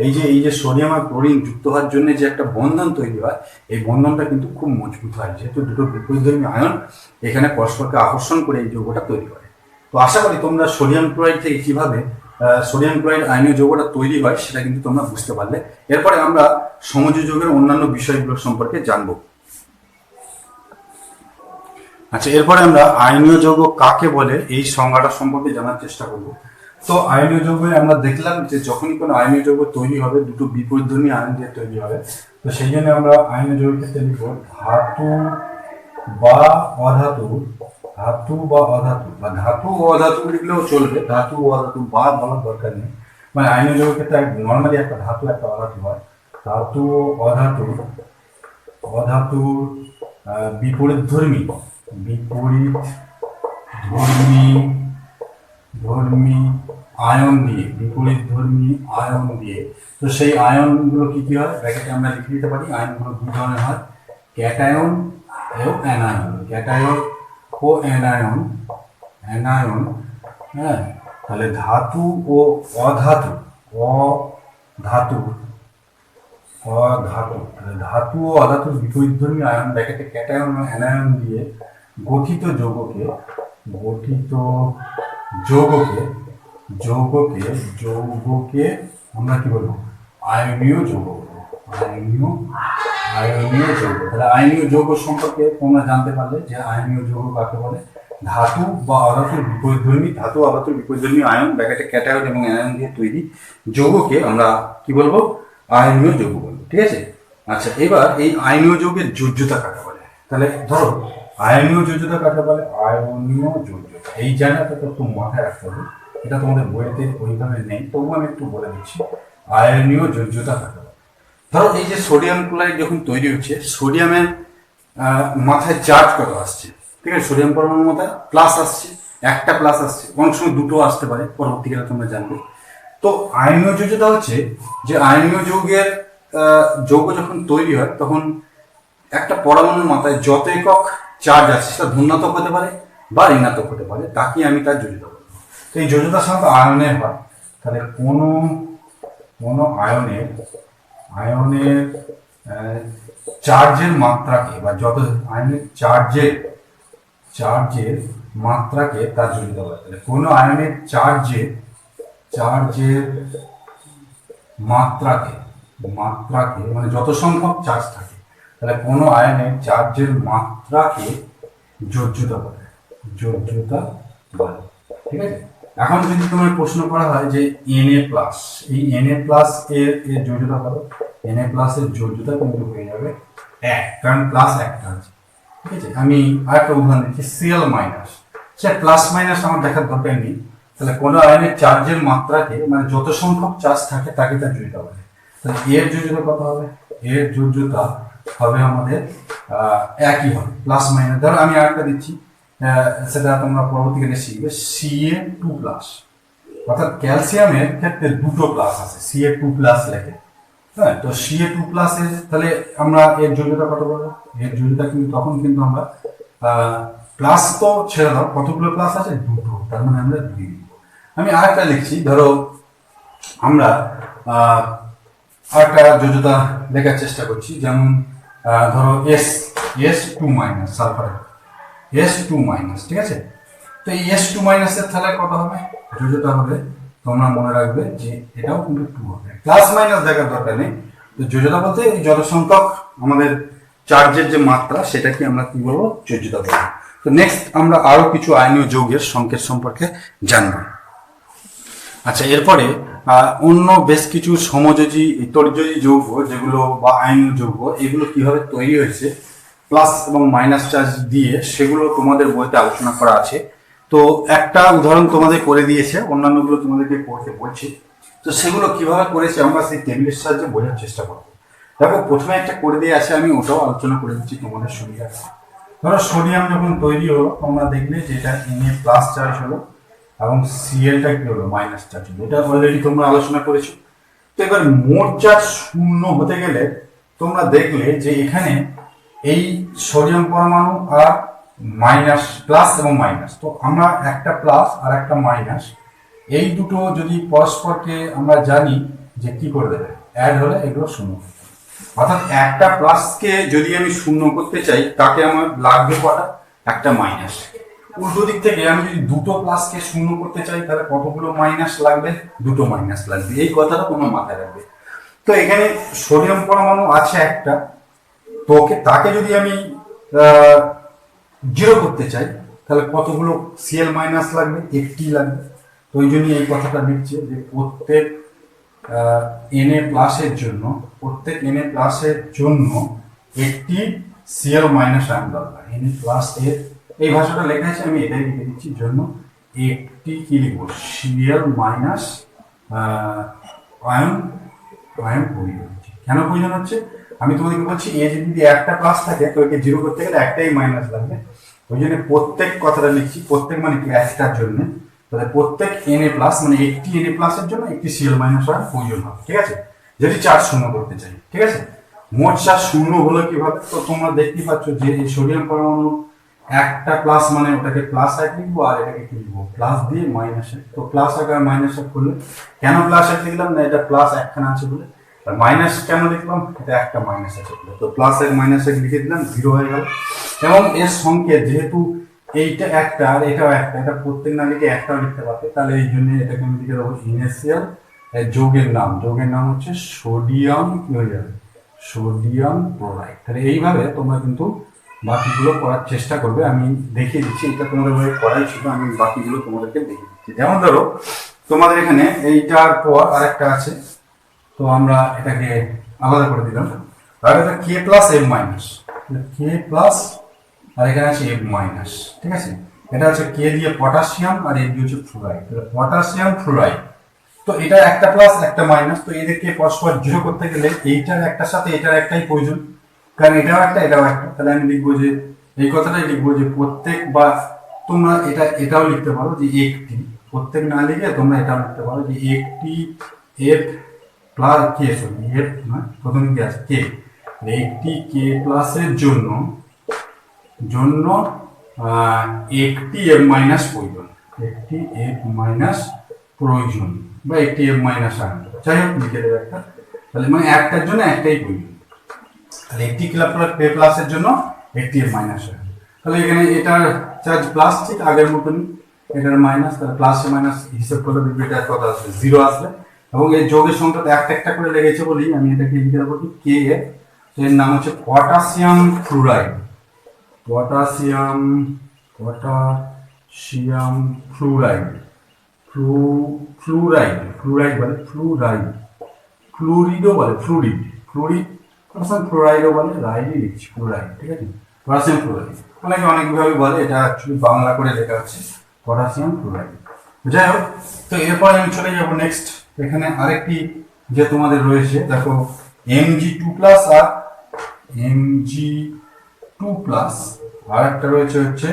এই যে সোডিয়াম আর ক্লোরিন যুক্ত হওয়ার জন্য যে একটা বন্ধন তৈরি হয়, এই বন্ধনটা কিন্তু খুব মজবুত হয়, যেহেতু দুটো বিপরীতধর্মী আয়ন এখানে পরস্পরকে আকর্ষণ করে এই যৌগটা তৈরি করে। তো আশা করি তোমরা সোডিয়াম ক্লোরাইড থেকে কিভাবে সোডিয়াম ক্লোরাইড আয়নীয় যৌগটা তৈরি হয় সেটা কিন্তু তোমরা বুঝতে পারলে। এরপরে আমরা সমযোজীবের অন্যান্য বিষয়গুলো সম্পর্কে জানবো। আচ্ছা, এরপরে আমরা আয়নীয় যৌগ কাকে বলে এই সংজ্ঞাটা সম্পর্কে জানার চেষ্টা করব। তো আয়নীয় যৌগে আমরা দেখলাম যে যখনই কোনো আয়নীয় যৌগ তৈরি হবে দুটো বিপরীতধর্মী আয়ন দিয়ে তৈরি হবে, তো সেই জন্য আমরা আয়নীয় যৌগের ক্ষেত্রে লিখব ধাতু বা অধাতু, ধাতু বা অধাতু, বা ধাতু ও অধাতু লিখলেও চলবে, ধাতু ও অধাতু বা বলার দরকার নেই। মানে আয়নীয় যৌগের ক্ষেত্রে নর্মালি একটা ধাতু একটা অধাতু হয়, ধাতু ও অধাতু, অধাতুর বিপরীতধর্মী আয়ন দিয়ে, বিপরীতধর্মী আয়ন দিয়ে, তো সেই আয়নগুলো কি কি হয় ব্র্যাকেটে আমরা লিখে দিতে পারি। আয়নগুলো দুই ধরনের হয়, ক্যাটায়ন ও অ্যানায়ন, ক্যাটায়ন ও অ্যানায়ন, অ্যানায়ন। হ্যাঁ, তাহলে ধাতু ও অধাতু, অধাতু, ধাতু ও অধাতুর বিপরীতধর্মী আয়ন ব্র্যাকেটে ক্যাটায়ন ও অ্যানায়ন দিয়ে গঠিত যৌগকে আমরা কি বলবো, আয়নীয় যৌগ বলবো, আয়নীয় যৌগ। তাহলে আয়নীয় যৌগ সম্পর্কে তোমরা জানতে পারলে যে আয়নীয় যৌগ কাকে বলে, ধাতু বা অধাতুর বিপরীতধর্মী, ধাতু অধাতুর বিপরীতধর্মী আয়ন ব্র্যাকেটে ক্যাটায়ন এবং অ্যানায়ন দিয়ে তৈরি যৌগকে আমরা কি বলবো, আয়নীয় যৌগ বলবো। ঠিক আছে। আচ্ছা, এবার এই আয়নীয় যৌগের যোজ্যতা কাকে বলে? তাহলে ধরো আয়নীয় যোজ্যতা কাকে বলে? আয়নীয় যোজ্যতা এই জায়গাটা তো একটু মাথায় রাখতে হবে, এটা তোমাদের বইতে ওইভাবে নেই, তবু আমি একটু বলে দিচ্ছি আয়নীয় যোজ্যতা কাকে বলে। ধরো এই যে সোডিয়াম ক্লোরাইড যখন তৈরি হচ্ছে, সোডিয়ামের মাথায় চার্জ কত আসছে? ঠিক আছে, সোডিয়াম পরমাণুর মাথায় প্লাস আসছে, একটা প্লাস আসছে, অনেক সময় দুটো আসতে পারে, পরবর্তীকালে তোমরা জানবে। তো আয়নীয় যোজ্যতা হচ্ছে যে আয়নীয় যৌগের যৌগ যখন তৈরি হয় তখন একটা পরমাণুর মাথায় যত একক চার্জ আছে সেটা ধনাত্মক হতে পারে বা ঋণাত্মক হতে পারে, তাকে আমি তার যোজ্যতা বলবো। তো এই যোজ্যতা সাধারণত আয়নের হয়। তাহলে কোনো আয়নের চার্জের মাত্রাকে বা যত আয়নের চার্জের মাত্রাকে তার যোজ্যতা বলে। তাহলে কোনো আয়নের চার্জের মাত্রাকে মানে যত সংখ্যক চার্জ থাকে, তাহলে কোনো আয়নের চার্জের মাত্রাকে যোজ্যতা বলে। ঠিক আছে। এখন যদি তোমার প্রশ্ন করা হয় যে Na+, এই Na+ এর যোজ্যতা বলো, Na+ এর যোজ্যতা কিন্তু হয়ে যাবে 1, কারণ প্লাস একটা আছে। ঠিক আছে, আমি আরেকটা উদাহরণ দিচ্ছি, Cl-, সে প্লাস মাইনাস আমার দেখার দরকার নেই। তাহলে কোনো আয়নের চার্জের মাত্রাকে মানে যত সংখ্যক চার্জ থাকে তাকে তার যোজ্যতা বলে। তাহলে এর যোজ্যতা কত হবে? এর যোজ্যতা হবে আমাদের একই হবে, প্লাস মাইনাস। ধরো আমি আরেকটা দিচ্ছি, সেটা তোমরা পরবর্তীকালে শিখবে, Ca2+, অর্থাৎ ক্যালসিয়ামের ক্ষেত্রে দুটো প্লাস আছে, Ca2+ লেখে। হ্যাঁ, তো Ca2+ এর তাহলে আমরা এর যোজ্যতা কত বলবো? এর যোজ্যতা কিন্তু তখন কিন্তু আমরা প্লাস তো ছেড়ে দাও, কতগুলো প্লাস আছে? দুটো, তার মানে আমরা 2 দিব। আমি আরেকটা লিখছি, ধরো আমরা আরেকটা যোজ্যতা লেখার চেষ্টা করছি, যেমন ধরো S2- সালফার S2-, ঠিক আছে। তো এই S2- এর তাহলে কত হবে? যোজ্যতা হবে, তোমরা মনে রাখবে যে এটাও কিন্তু 2 হবে, প্লাস মাইনাস দেখার দরকার নেই। তো যোজ্যতা বলতে যত সংখ্যক আমাদের চার্জের যে মাত্রা সেটাকে আমরা কি বলবো? যোজ্যতা বলবো। তো নেক্সট আমরা আরো কিছু আয়নীয় যৌগের সংকেত সম্পর্কে জানবো। আচ্ছা, এরপরে অন্য বেশ কিছু সমযোজী তড়িৎযোজী যৌগ যেগুলো বা আয়নীয় যৌগ, এগুলো কিভাবে তৈরি হয়েছে প্লাস এবং মাইনাস চার্জ দিয়ে, সেগুলো তোমাদের বইতে আলোচনা করা আছে। তো একটা উদাহরণ তোমাদের করে দিয়েছে, অন্যান্যগুলো তোমাদেরকে পড়তে বলছি। তো সেগুলো কিভাবে করেছে আমরা সেই টেবিলের সাহায্যে বোঝার চেষ্টা করবো। দেখো, প্রথমে একটা করে দিয়ে আছে, আমি ওটাও আলোচনা করে দিচ্ছি তোমাদের সুবিধা। ধরো সোডিয়াম যখন তৈরি হলো, তোমরা দেখলে যে এটা Na+ চার্জ হলো এবং Cl-টা কি হলো? মাইনাস চার্জ হলো। এটা অলরেডি তোমরা আলোচনা করেছো। তো এবার মোট চার্জ 0 হতে গেলে তোমরা দেখলে যে এখানে এই সোডিয়াম পরমাণু আর মাইনাস, প্লাস এবং মাইনাস, তো আমরা একটা প্লাস আর একটা মাইনাস, এই দুটো যদি পরস্পরকে আমরা জানি যে কি করে দেবে, অ্যাড হলে এগুলো 0। অর্থাৎ একটা প্লাসকে যদি আমি 0 করতে চাই, তাকে আমার লাগবে কটা? একটা মাইনাস। উল্টো দিক থেকে আমি যদি দুটো প্লাসকে 0 করতে চাই, তাহলে কতগুলো মাইনাস লাগবে? দুটো মাইনাস লাগবে। এই কথাটা তোমরা মাথায় রাখবে। তো এখানে সোডিয়াম পরমাণু আছে একটা, তো তাকে যদি আমি 0 করতে চাই, তাহলে কতগুলো Cl- লাগবে? একটি লাগবে। তো ওই জন্যই এই কথাটা লিখছে যে প্রত্যেক Na+ এর জন্য একটি Cl- আয়ন দরকার। Na+ এর এই ভাষাটা লেখা আছে, আমি এটাই লিখে দিচ্ছি, জন্য একটি কি লিখবো? Cl- আয়ন প্রয়োজন হচ্ছে। কেন প্রয়োজন হচ্ছে আমি তোমাদেরকে বলছি, এ যদি একটা প্লাস থাকে তো একে 0 করতে গেলে একটাই মাইনাস লাগবে। ওই জন্য প্রত্যেক কথাটা লিখছি, প্রত্যেক মানে কি? একটার জন্য। তাহলে প্রত্যেক Na+ মানে একটি Na+ এর জন্য একটি Cl- আয়ন প্রয়োজন হবে। ঠিক আছে, যদি চার্জ 0 করতে চাই। ঠিক আছে, মোট চার্জ 0 হলো কিভাবে? তো তোমরা দেখতে পাচ্ছ যে এই সোডিয়াম পরমাণু একটা প্লাস মানে ওটাকে +1 লিখবো, আর এটাকে কি লিখবো? প্লাস দিয়ে -1। তো +1 আর -1 করলে, কেন +1 লিখলাম? না, এটা প্লাস একখানা আছে বলে। আর মাইনাস কেন লিখলাম? এটা একটা মাইনাস আছে বলে। তো +1 -1 লিখে দিলাম, 0 হয়ে গেল। এবং এর সংকেত যেহেতু এইটা একটা আর এটাও একটা, এটা প্রত্যেক না লিখে একটাও লিখতে পারবে, তাহলে এই জন্য এটাকে আমি লিখে দেবো ইনিশিয়াল। যৌগের নাম হচ্ছে সোডিয়াম, কি হয়ে যাবে? Sodium chloride. তাহলে এইভাবে তোমরা কিন্তু বাকিগুলো করার চেষ্টা করবে। আমি দেখিয়ে দিচ্ছি, এটা তোমাদের বইয়ে করাই ছিল, আমি বাকিগুলো তোমাদেরকে দেখিয়ে দিচ্ছি। যেমন ধরো তোমাদের এখানে এইটার পর আরেকটা আছে, তো আমরা এটাকে আলাদা করে দিলাম। আর এটা k plus F minus, k plus আর এখানে আছে এফ মাইনাস, ঠিক আছে। এটা হচ্ছে কে দিয়ে পটাশিয়াম আর এফ দিয়ে হচ্ছে ফ্লোরাইড, পটাশিয়াম ফ্লোরাইড। তো এটা একটা প্লাস একটা মাইনাস, তো এদেরকে পরস্পর যোগ করতে গেলে এইটার একটার সাথে এটার একটাই প্রয়োজন, কারণ এটাও একটা এটাও একটা। তাহলে আমি লিখবো যে এই কথাটাই লিখবো যে প্রত্যেক, বা তোমরা এটাও লিখতে পারো যে একটি, প্রত্যেক না লিখে তোমরা এটাও লিখতে পারো যে একটি এফ প্লাস কে, সরি এফ নয়, প্রথমে কি আছে কে, একটি কে প্লাসের জন্য একটি এফ মাইনাস প্রয়োজন, একটি এফ মাইনাস প্রয়োজন, বা একটি এফ মাইনাস আনবে, যাই হোক লিখে দেবে একটা। তাহলে মানে একটার জন্য একটাই প্রয়োজন, তাহলে একটি কে প্লাসের জন্য একটি এফ মাইনাস আনবে। তাহলে এখানে এটার চার্জ প্লাস, ঠিক আগের মতনই, এটার মাইনাস, তাহলে প্লাস মাইনাস হিসেব করে দেখবে এটা কত আসবে, 0 আসবে। এবং এই যোগের সংখ্যাটা একটা একটা করে লেগেছে বলেই আমি এটাকে লিখে দেবো কে এর, এর নাম হচ্ছে potassium fluoride, potassium fluoride, fluoride বলে ফ্লুরাইড, ফ্লুরিডও বলে ফ্লুরিড, পটাশিয়াম ফ্লুরাইডও বলে, রাইডই লিখছি ফ্লুরাইড, ঠিক আছে, পটাশিয়াম ফ্লুরাইড। অনেকভাবে বলে, এটা অ্যাকচুয়ালি বাংলা করে লেখা হচ্ছে পটাশিয়াম ফ্লুরাইড। যাই হোক, তো এরপরে আমি চলে যাব নেক্সট। এখানে আরেকটি যে তোমাদের রয়েছে, দেখো Mg2+ আর Mg2+, আর একটা রয়েছে হচ্ছে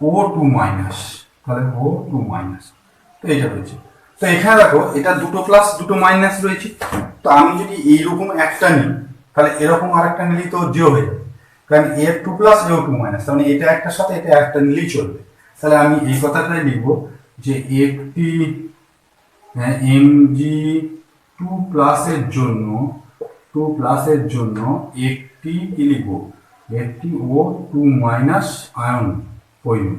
O2-, তাহলে O2-, তো এইটা রয়েছে। তো এখানে দেখো এটা দুটো প্লাস দুটো মাইনাস রয়েছে, তো আমি যদি এইরকম একটা নিই তাহলে এরকম আরেকটা নিলেই তো 0 হয়ে যাবে, কারণ A2+ O2-, তার মানে এটা একটার সাথে এটা একটা নিলেই চলবে। তাহলে আমি এই কথাটাই লিখবো যে একটি Mg2+ এর জন্য একটি কি লিখবো, একটি O2- আয়ন প্রয়োজন,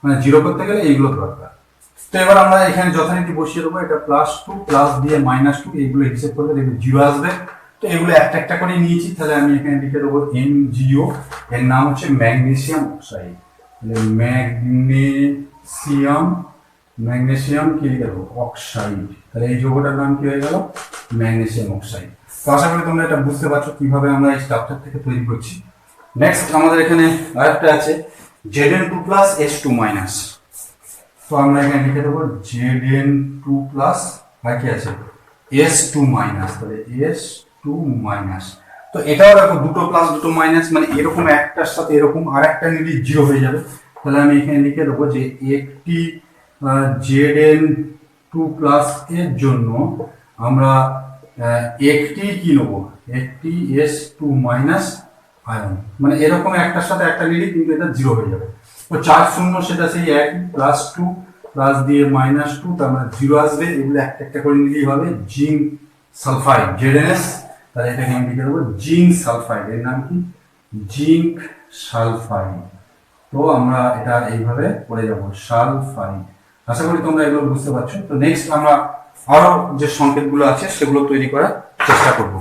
মানে 0 করতে গেলে এইগুলো দরকার। তো এবার আমরা এখানে যথারীতি বসিয়ে দেবো, এটা +2 প্লাস দিয়ে -2, এইগুলো হিসেব করলে দেখবে 0 আসবে। তো এগুলো একটা একটা করে নিয়েছি, তাহলে আমি এখানে লিখে দেবো MgO, এর নাম হচ্ছে ম্যাগনেসিয়াম অক্সাইড, ম্যাগনেসিয়াম কি লিখে দেবো, অক্সাইড। তাহলে এই যৌগটার নাম কি হয়ে গেল, ম্যাগনেসিয়াম অক্সাইড। তো আশা করি তোমরা এটা বুঝতে পারছো কিভাবে আমরা এই স্ট্রাকচার থেকে তৈরি করছি। নেক্সট আমাদের এখানে আরেকটা আছে Zn2+ S2-, তো আমরা এখানে লিখে দেবো Zn2+ আর কি আছে S2-, তাহলে S2-। তো এটাও দেখো দুটো প্লাস দুটো মাইনাস, মানে এরকম একটার সাথে এরকম আর একটা নিলে 0 হয়ে যাবে। তাহলে আমি এখানে লিখে দেবো যে একটি Zn2+ এর জন্য আমরা একটি কি নেবো, একটি S2- আয়ন, মানে এরকম একটার সাথে একটা নিলে কিন্তু এটা 0 হয়ে যাবে। তো চার্জ শূন্য, সেটা সেই একই, +2 প্লাস দিয়ে -2, তার মানে 0 আসবে। এগুলো একটা একটা করে নিলেই হবে জিঙ্ক সালফাইড, ZnS। তাহলে এটাকে আমি লিখে দেবো জিঙ্ক সালফাইড, এর নাম কি, জিঙ্ক সালফাইড। তো আমরা এটা এইভাবে করে যাব, সালফাইড। আশা করি তোমরা এগুলো বুঝতে পারছো। তো নেক্সট আমরা আরো যে সংকেতগুলো আছে সেগুলো তৈরি করার চেষ্টা করব।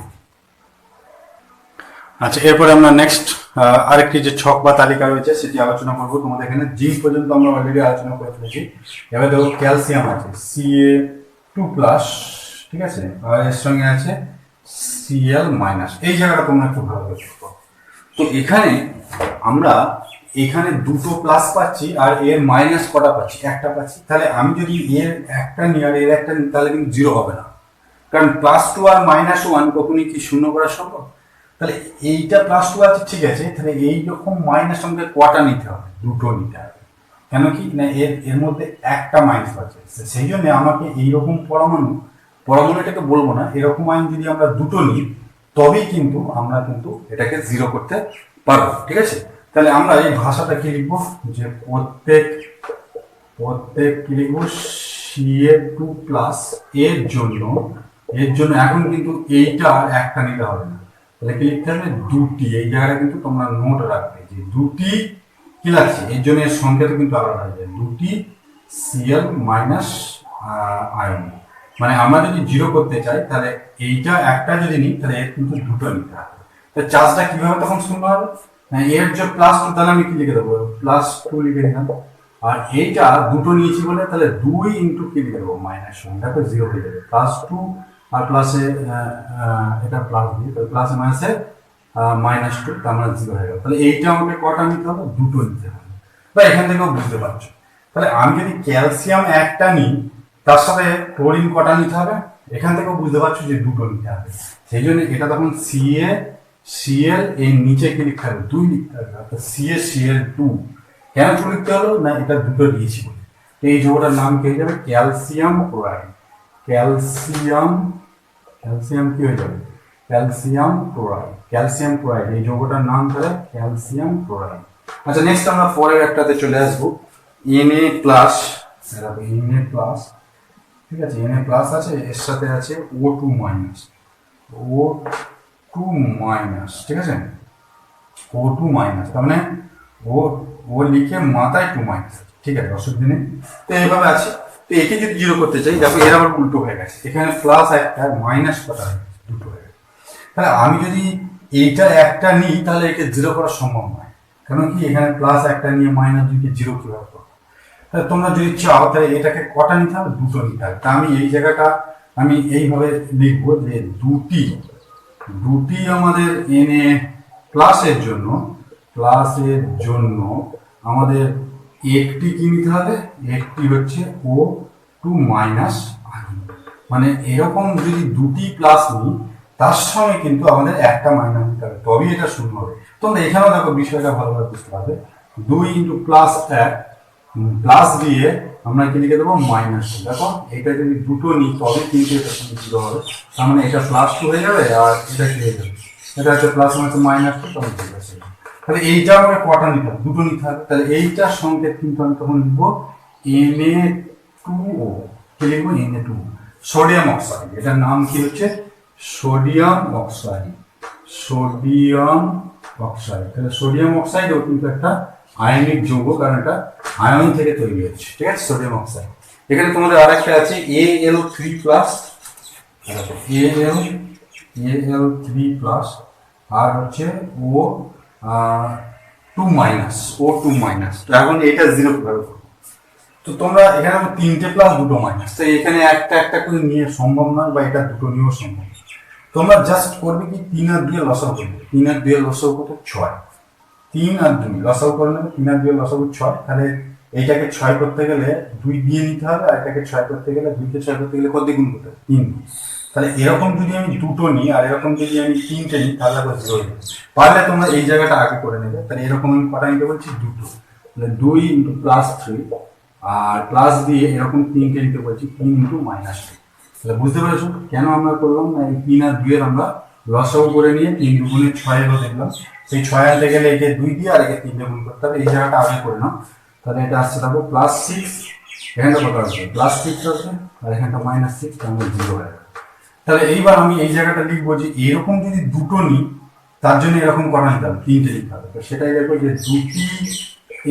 আচ্ছা, এরপরে আমরা নেক্সট আরেকটি যে ছক বা তালিকা রয়েছে সেটি আলোচনা করব। তোমাদের এখানে জিঙ্ক পর্যন্ত আমরা অলরেডি আলোচনা করে ফেলেছি। এবার দেখো ক্যালসিয়াম আছে Ca2+, ঠিক আছে, আর এর সঙ্গে আছে Cl-, এই জায়গাটা তোমরা একটু ভালো করে দেখো। তো এখানে আমরা দুটো প্লাস পাচ্ছি আর এর মাইনাস কটা পাচ্ছি, একটা পাচ্ছি। তাহলে আমি যদি এর একটা নিই আর এর একটা নিই তাহলে কিন্তু 0 হবে না, কারণ +2 আর -1 কখনই কি শূন্য করা সম্ভব। তাহলে এইটা +2 আছে, ঠিক আছে, তাহলে এইরকম মাইনাস আমাদের কটা নিতে হবে, দুটো নিতে হবে। কেন কি না, এর মধ্যে একটা মাইনাস আছে, সেই জন্য আমাকে এইরকম পরমাণুটাকে বলবো না, এরকম আয়ন যদি আমরা দুটো নিই তবেই কিন্তু আমরা কিন্তু এটাকে 0 করতে পারবো, ঠিক আছে। তাহলে আমরা এই ভাষাটা কি লিখবো, যে প্রত্যেক কি লিখবো, Ca2+ এর জন্য এখন কিন্তু এইটা আর একটা নিতে হবে না, তাহলে কি লিখতে হবে, দুটি। এই জায়গাটা কিন্তু তোমরা নোট রাখবে যে দুটি কি লাগছে, এর জন্য এর সংখ্যাটা কিন্তু আলাদা হয়ে যায়, দুটি Cl- আয়ন। মানে আমরা যদি 0 করতে চাই তাহলে এইটা একটা যদি নিই তাহলে এর কিন্তু দুটো নিতে হবে। তো চার্জটা কিভাবে তখন শূন্য হবে, এর যে +2, তাহলে আমি কি লিখে দেবো, +2 লিখে দিলাম। আর এইটা দুটো নিয়েছি বলে তাহলে 2 × কি লিখে দেবো, -1, দেখো 0 হয়ে যাবে। +2 আর প্লাসে এটা প্লাস দিয়ে, তাহলে প্লাসে মাইনাসে -2, তার মানে 0 হয়ে গেল। তাহলে এইটা আমাকে কটা নিতে হবে? দুটো নিতে হবে। বা এখান থেকেও বুঝতে পারছো। তাহলে আমি যদি ক্যালসিয়াম একটা নিই, তার সাথে ক্লোরিন কটা নিতে হবে? এখান থেকেও বুঝতে পারছো যে দুটো নিতে হবে। সেই জন্য এটা তখন Cl এই নিচে কি লিখতে হবে? 2 লিখতে হবে। অর্থাৎ Cl2। কেন 2 লিখতে হলো? না, এটা দুটো দিয়েছি বলে। তো এই যৌগটার নাম কি হয়ে যাবে? Calcium chloride. ক্যালসিয়াম কি হয়ে যাবে? Calcium chloride. এই যৌগটার নাম তাহলে ক্যালসিয়াম ক্লোরাইড। আচ্ছা, নেক্সট আমরা পরের একটাতে চলে আসবো। Na প্লাস, Na প্লাস, ঠিক আছে, Na প্লাস আছে, এর সাথে আছে O2 মাইনাস, O2 মাইনাস, ঠিক আছে, O2 মাইনাস, তার মানে ও লিখে মাথায় 2 মাইনাস, ঠিক আছে, অসুবিধা নেই। তো এইভাবে আছে। তো একে যদি 0 করতে চাই, দেখো এর আবার উল্টো হয়ে গেছে, এখানে প্লাস একটা মাইনাস কটা হয়ে গেছে, দুটো হয়ে গেছে। তাহলে আমি যদি এইটা একটা নিই, তাহলে একে 0 করা সম্ভব নয়। কারণ কি, এখানে প্লাস একটা নিয়ে -2কে 0 কিভাবে করবো? তাহলে তোমরা যদি চাও, তাহলে এটাকে কটা নিতে হবে? দুটো নিতে হবে। তা আমি এই জায়গাটা আমি এইভাবে লিখবো যে দুটি আমাদের Na প্লাসের জন্য আমাদের একটি কি নিতে হবে? একটি হচ্ছে O2 মাইনাস আয়ন। মানে এরকম যদি দুটি প্লাস নিই, তার সঙ্গে কিন্তু আমাদের একটা মাইনাস নিতে হবে, তবেই এটা শূন্য হবে। তোমরা এখানেও দেখো বিষয়টা ভালোভাবে বুঝতে পারবে। 2 × +1 প্লাস দিয়ে আমরা কি লিখে দেবো? -2। দেখো এটা যদি দুটো নিই, তবে কিন্তু এটা সঙ্গে 0 হবে। তার মানে এটা +2 হয়ে যাবে, আর এটা কি হয়ে যাবে? এটা হচ্ছে প্লাস -2, তবে 0 আছে। তাহলে এইটা আমাকে কটা নিতে হবে? দুটো নিতে হবে। তাহলে এইটার সংকেত কিন্তু আমি তখন লিখবো Na2O। কি লিখবো? Na2O, sodium oxide. এটার নাম কি হচ্ছে? Sodium oxide. তাহলে সোডিয়াম অক্সাইডও কিন্তু একটা আয়নিক যৌগ, কারণ এটা আয়ন থেকে তৈরি হচ্ছে, ঠিক আছে, সোডিয়াম অক্সাইড। এখানে তোমাদের আরেকটা আছে Al3+, Al3+, আর হচ্ছে O2 মাইনাস। তো এখন এটা 0 কিভাবে করবো? তো তোমরা এখানে তিনটে প্লাস দুটো মাইনাস, তো এখানে একটা করে নিয়ে সম্ভব নয়, বা এটা দুটো নিয়েও সম্ভব। তোমরা জাস্ট করবে কি, 3 আর 2 লসাগু করবে। 3 আর 2 লসাগু কত? 6। 3 আর 2 লসাগু করে নেবে। 3 আর 2 লসাগু 6। তাহলে এইটাকে 6 করতে গেলে 2 দিয়ে নিতে হবে, আর এটাকে 6 করতে গেলে 2 কে 6 করতে গেলে কত দিয়ে গুণ করতে হবে? 3। তাহলে এরকম যদি আমি দুটো নিই, আর এরকম যদি আমি 3টে নিই, তাহলে আবার 0 হয়ে যাবে। পারলে তোমরা এই জায়গাটা আগে করে নেবে। তাহলে এরকম আমি কটা নিতে বলছি? দুটো। তাহলে 2 × +3, আর প্লাস দিয়ে এরকম 3টে নিতে বলছি, 3 × -2। তাহলে বুঝতে পেরেছো কেন আমরা করলাম না? এই 3 আর 2 এর আমরা লসাগু করে নিয়ে 3 × 2 = 6 এলো দেখলাম। সেই 6 আনতে গেলে একে 2 দিয়ে আর একে 3 দিয়ে গুণ করতে হবে। এই জায়গাটা আগে করে নাও। তাহলে এটা আসছে থাকবো +6, এখানটা কত আসবে? +6 আসবে, আর এখানটা -6, তাহলে 0 হয়ে যাবে। তাহলে এইবার আমি এই জায়গাটা লিখবো যে এরকম যদি দুটো নিই, তার জন্য এরকম করা নিতে হবে, 3টে নিতে হবে। তো সেটাই দেখবো যে দুটি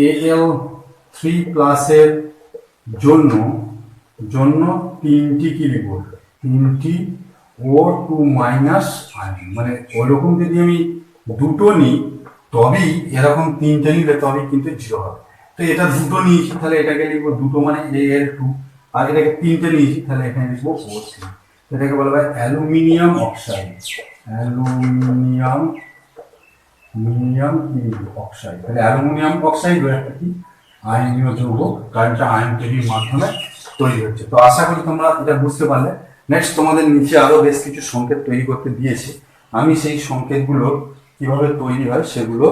Al3+ এর জন্য 3টি কি লিখবো? 3টি O2 মাইনাস আয়ন। মানে ওরকম যদি আমি দুটো নিই, তবেই এরকম 3টে নিলে তবেই কিন্তু 0 হবে। তো এটা দুটো নিয়েছি, তাহলে এটাকে লিখবো দুটো মানে Al2, আর এটাকে 3টে নিয়েছি, তাহলে এখানে লিখবো O3। এটাকে বলা হয় অ্যালুমিনিয়াম অক্সাইড। Aluminium oxide. তাহলে অ্যালুমিনিয়াম অক্সাইড একটা কি আয়নীয় যৌগ, কারণ এটা আয়ন তৈরির মাধ্যমে তৈরি হচ্ছে। তো আশা করি তোমরা এটা বুঝতে পারলে। নেক্সট তোমাদের নিচে আরো বেশ কিছু সংকেত তৈরি করতে দিয়েছে। আমি সেই সংকেতগুলো কিভাবে তৈরি হয় সেগুলো,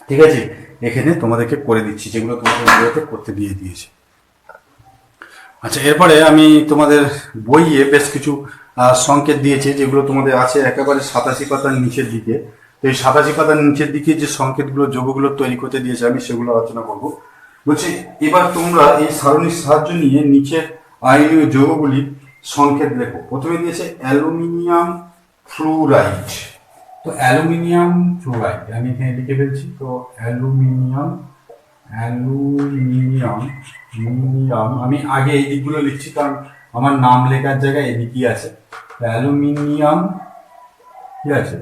ঠিক আছে, এখানে তোমাদেরকে করে দিচ্ছি, যেগুলো তোমাদের বইতে করতে দিয়েছে। আচ্ছা, এরপরে আমি তোমাদের বইয়ে বেশ কিছু সংকেত দিয়েছে, যেগুলো তোমাদের আছে একেবারে 87 পাতার নিচের দিকে। তো এই 87 পাতার নিচের দিকে যে সংকেতগুলো, যৌগগুলো তৈরি করতে দিয়েছে, আমি সেগুলো আলোচনা করব। বলছি, এবার তোমরা এই সারণীর সাহায্য নিয়ে নিচের আয়নীয় যৌগগুলির সংকেত লেখো। প্রথমে দিয়েছে অ্যালুমিনিয়াম ফ্লুরাইড। তো অ্যালুমিনিয়াম ফ্লুরাইড আমি এখানে লিখে ফেলছি। তো অ্যালুমিনিয়াম আমি আগে এই দিকগুলো লিখছি, কারণ আমার নাম লেখার জায়গায় এদিকই আছে। অ্যালুমিনিয়াম, ঠিক আছে,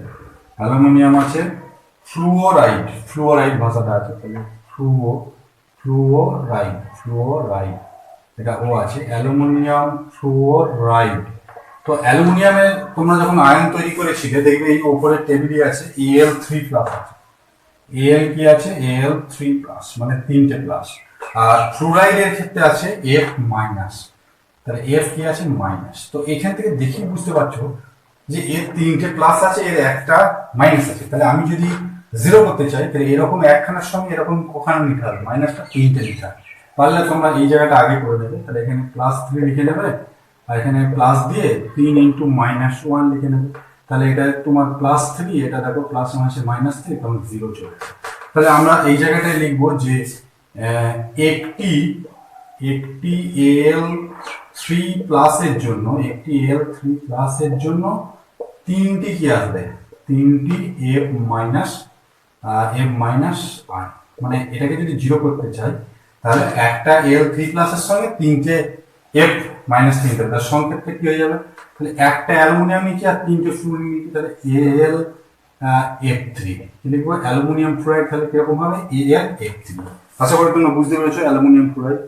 অ্যালুমিনিয়াম আছে। ফ্লুওরাইড ভাষাটা আছে, তাহলে ফ্লুওরাইড, এটা ও আছে। অ্যালুমিনিয়াম ফ্লুওরাইড, তো অ্যালুমিনিয়ামের তোমরা যখন আয়ন তৈরি করেছিলে দেখবে এই উপরের টেবিলে আছে Al3+ আছে। Al কি আছে? Al3+, মানে 3টে প্লাস। আর ফ্লুরাইডের ক্ষেত্রে আছে F-, তাহলে F কি আছে? মাইনাস। তো এখান থেকে দেখি বুঝতে পারছো যে এর 3টে প্লাস আছে, এর একটা মাইনাস আছে। তাহলে আমি যদি জিরো করতে চাই তাহলে এরকম একখানার সঙ্গে এরকম ওখানে নিতে হবে, মাইনাসটা 3টে নিতে হবে। পারলে তোমরা এই জায়গাটা আগে করে দেবে, তাহলে এখানে +3 লিখে দেবে, আর এখানে প্লাস দিয়ে 3 × -1 লিখে নেবে। তাহলে এটা তোমার +3, এটা দেখো প্লাস মাইনাসে -3, তখন 0 চলে। তাহলে আমরা এই জায়গাটায় লিখবো যে একটি Al3+ এর জন্য, একটি Al3+ এর জন্য 3টি কি আসবে? 3টি F-, F-, মানে এটাকে যদি 0 করতে চাই তাহলে একটা Al3+ এর সঙ্গে 3টে F-, তার সংকেতটা কি হয়ে যাবে? তাহলে একটা অ্যালুমিনিয়াম নিচে আর 3টে ফ্লুরিন নিচে, তাহলে Al-F3 কি লিখবো? অ্যালুমিনিয়াম ফ্লোরাইড তাহলে কিরকম হবে? Al-F3। আশা করি তোমরা বুঝতে পেরেছো অ্যালুমিনিয়াম ফ্লোরাইড।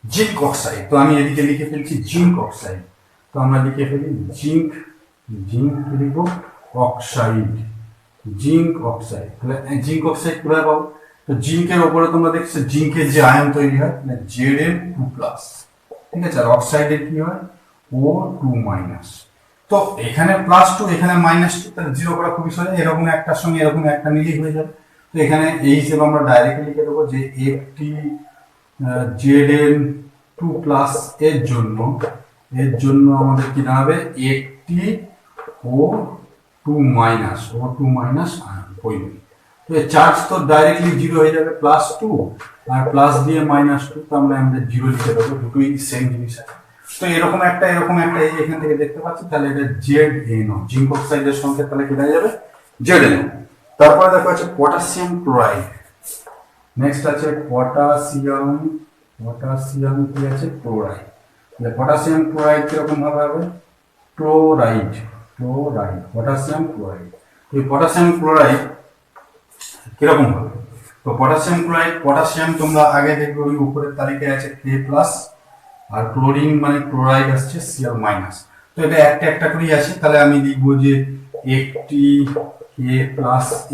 জিঙ্ক অক্সাইড, তো আমি এদিকে লিখে ফেলছি জিঙ্ক অক্সাইড। তো আমরা লিখে ফেলি জিঙ্ক কি লিখবো? Oxide, zinc oxide. তাহলে জিঙ্ক অক্সাইড কোথায় পাবো? তো জিঙ্কের ওপরে তোমরা দেখছো জিঙ্কের যে আয়ন তৈরি হয় Zn2+, ঠিক আছে, আর অক্সাইডের কি হয়? O2-। তো এখানে +2, এখানে -2, তাহলে 0 করা খুবই সহজ। এরকম একটার সঙ্গে এরকম একটা মিলিয়ে হয়ে যাবে। তো এখানে এই হিসেবে আমরা ডাইরেক্টলি লিখে দেবো যে একটি Zn2+ এর জন্য আমাদের কি দাঁড়াবে? একটি O2- আয়ন হইল। তো এর চার্জ তো ডাইরেক্টলি 0 হয়ে যাবে, +2 আর প্লাস দিয়ে -2, তো আমরা আমাদের 0 লিখে দেবো, দুটোই সেম জিনিস আছে। তো এরকম একটা এই এখান থেকে দেখতে পাচ্ছি, তাহলে এটা ZnO, জিঙ্ক অক্সাইডের সংকেত তাহলে কি হয়ে যাবে? ZnO। তারপরে দেখো আছে পটাশিয়াম ক্লোরাইড। নেক্সট আছে পটাশিয়াম কি আছে? ক্লোরাইড। তাহলে পটাশিয়াম ক্লোরাইড কিরকম ভাবে হবে? Chloride, potassium chloride. এই পটাশিয়াম ক্লোরাইড কিরকম হবে? তো পটাশিয়াম তোমরা আগে দেখবে ওই উপরের তালিকায় আছে K+, আর ক্লোরিন মানে ক্লোরাইড আসছে Cl-। তো এটা একটা করেই আছে। তাহলে আমি লিখবো যে একটি K+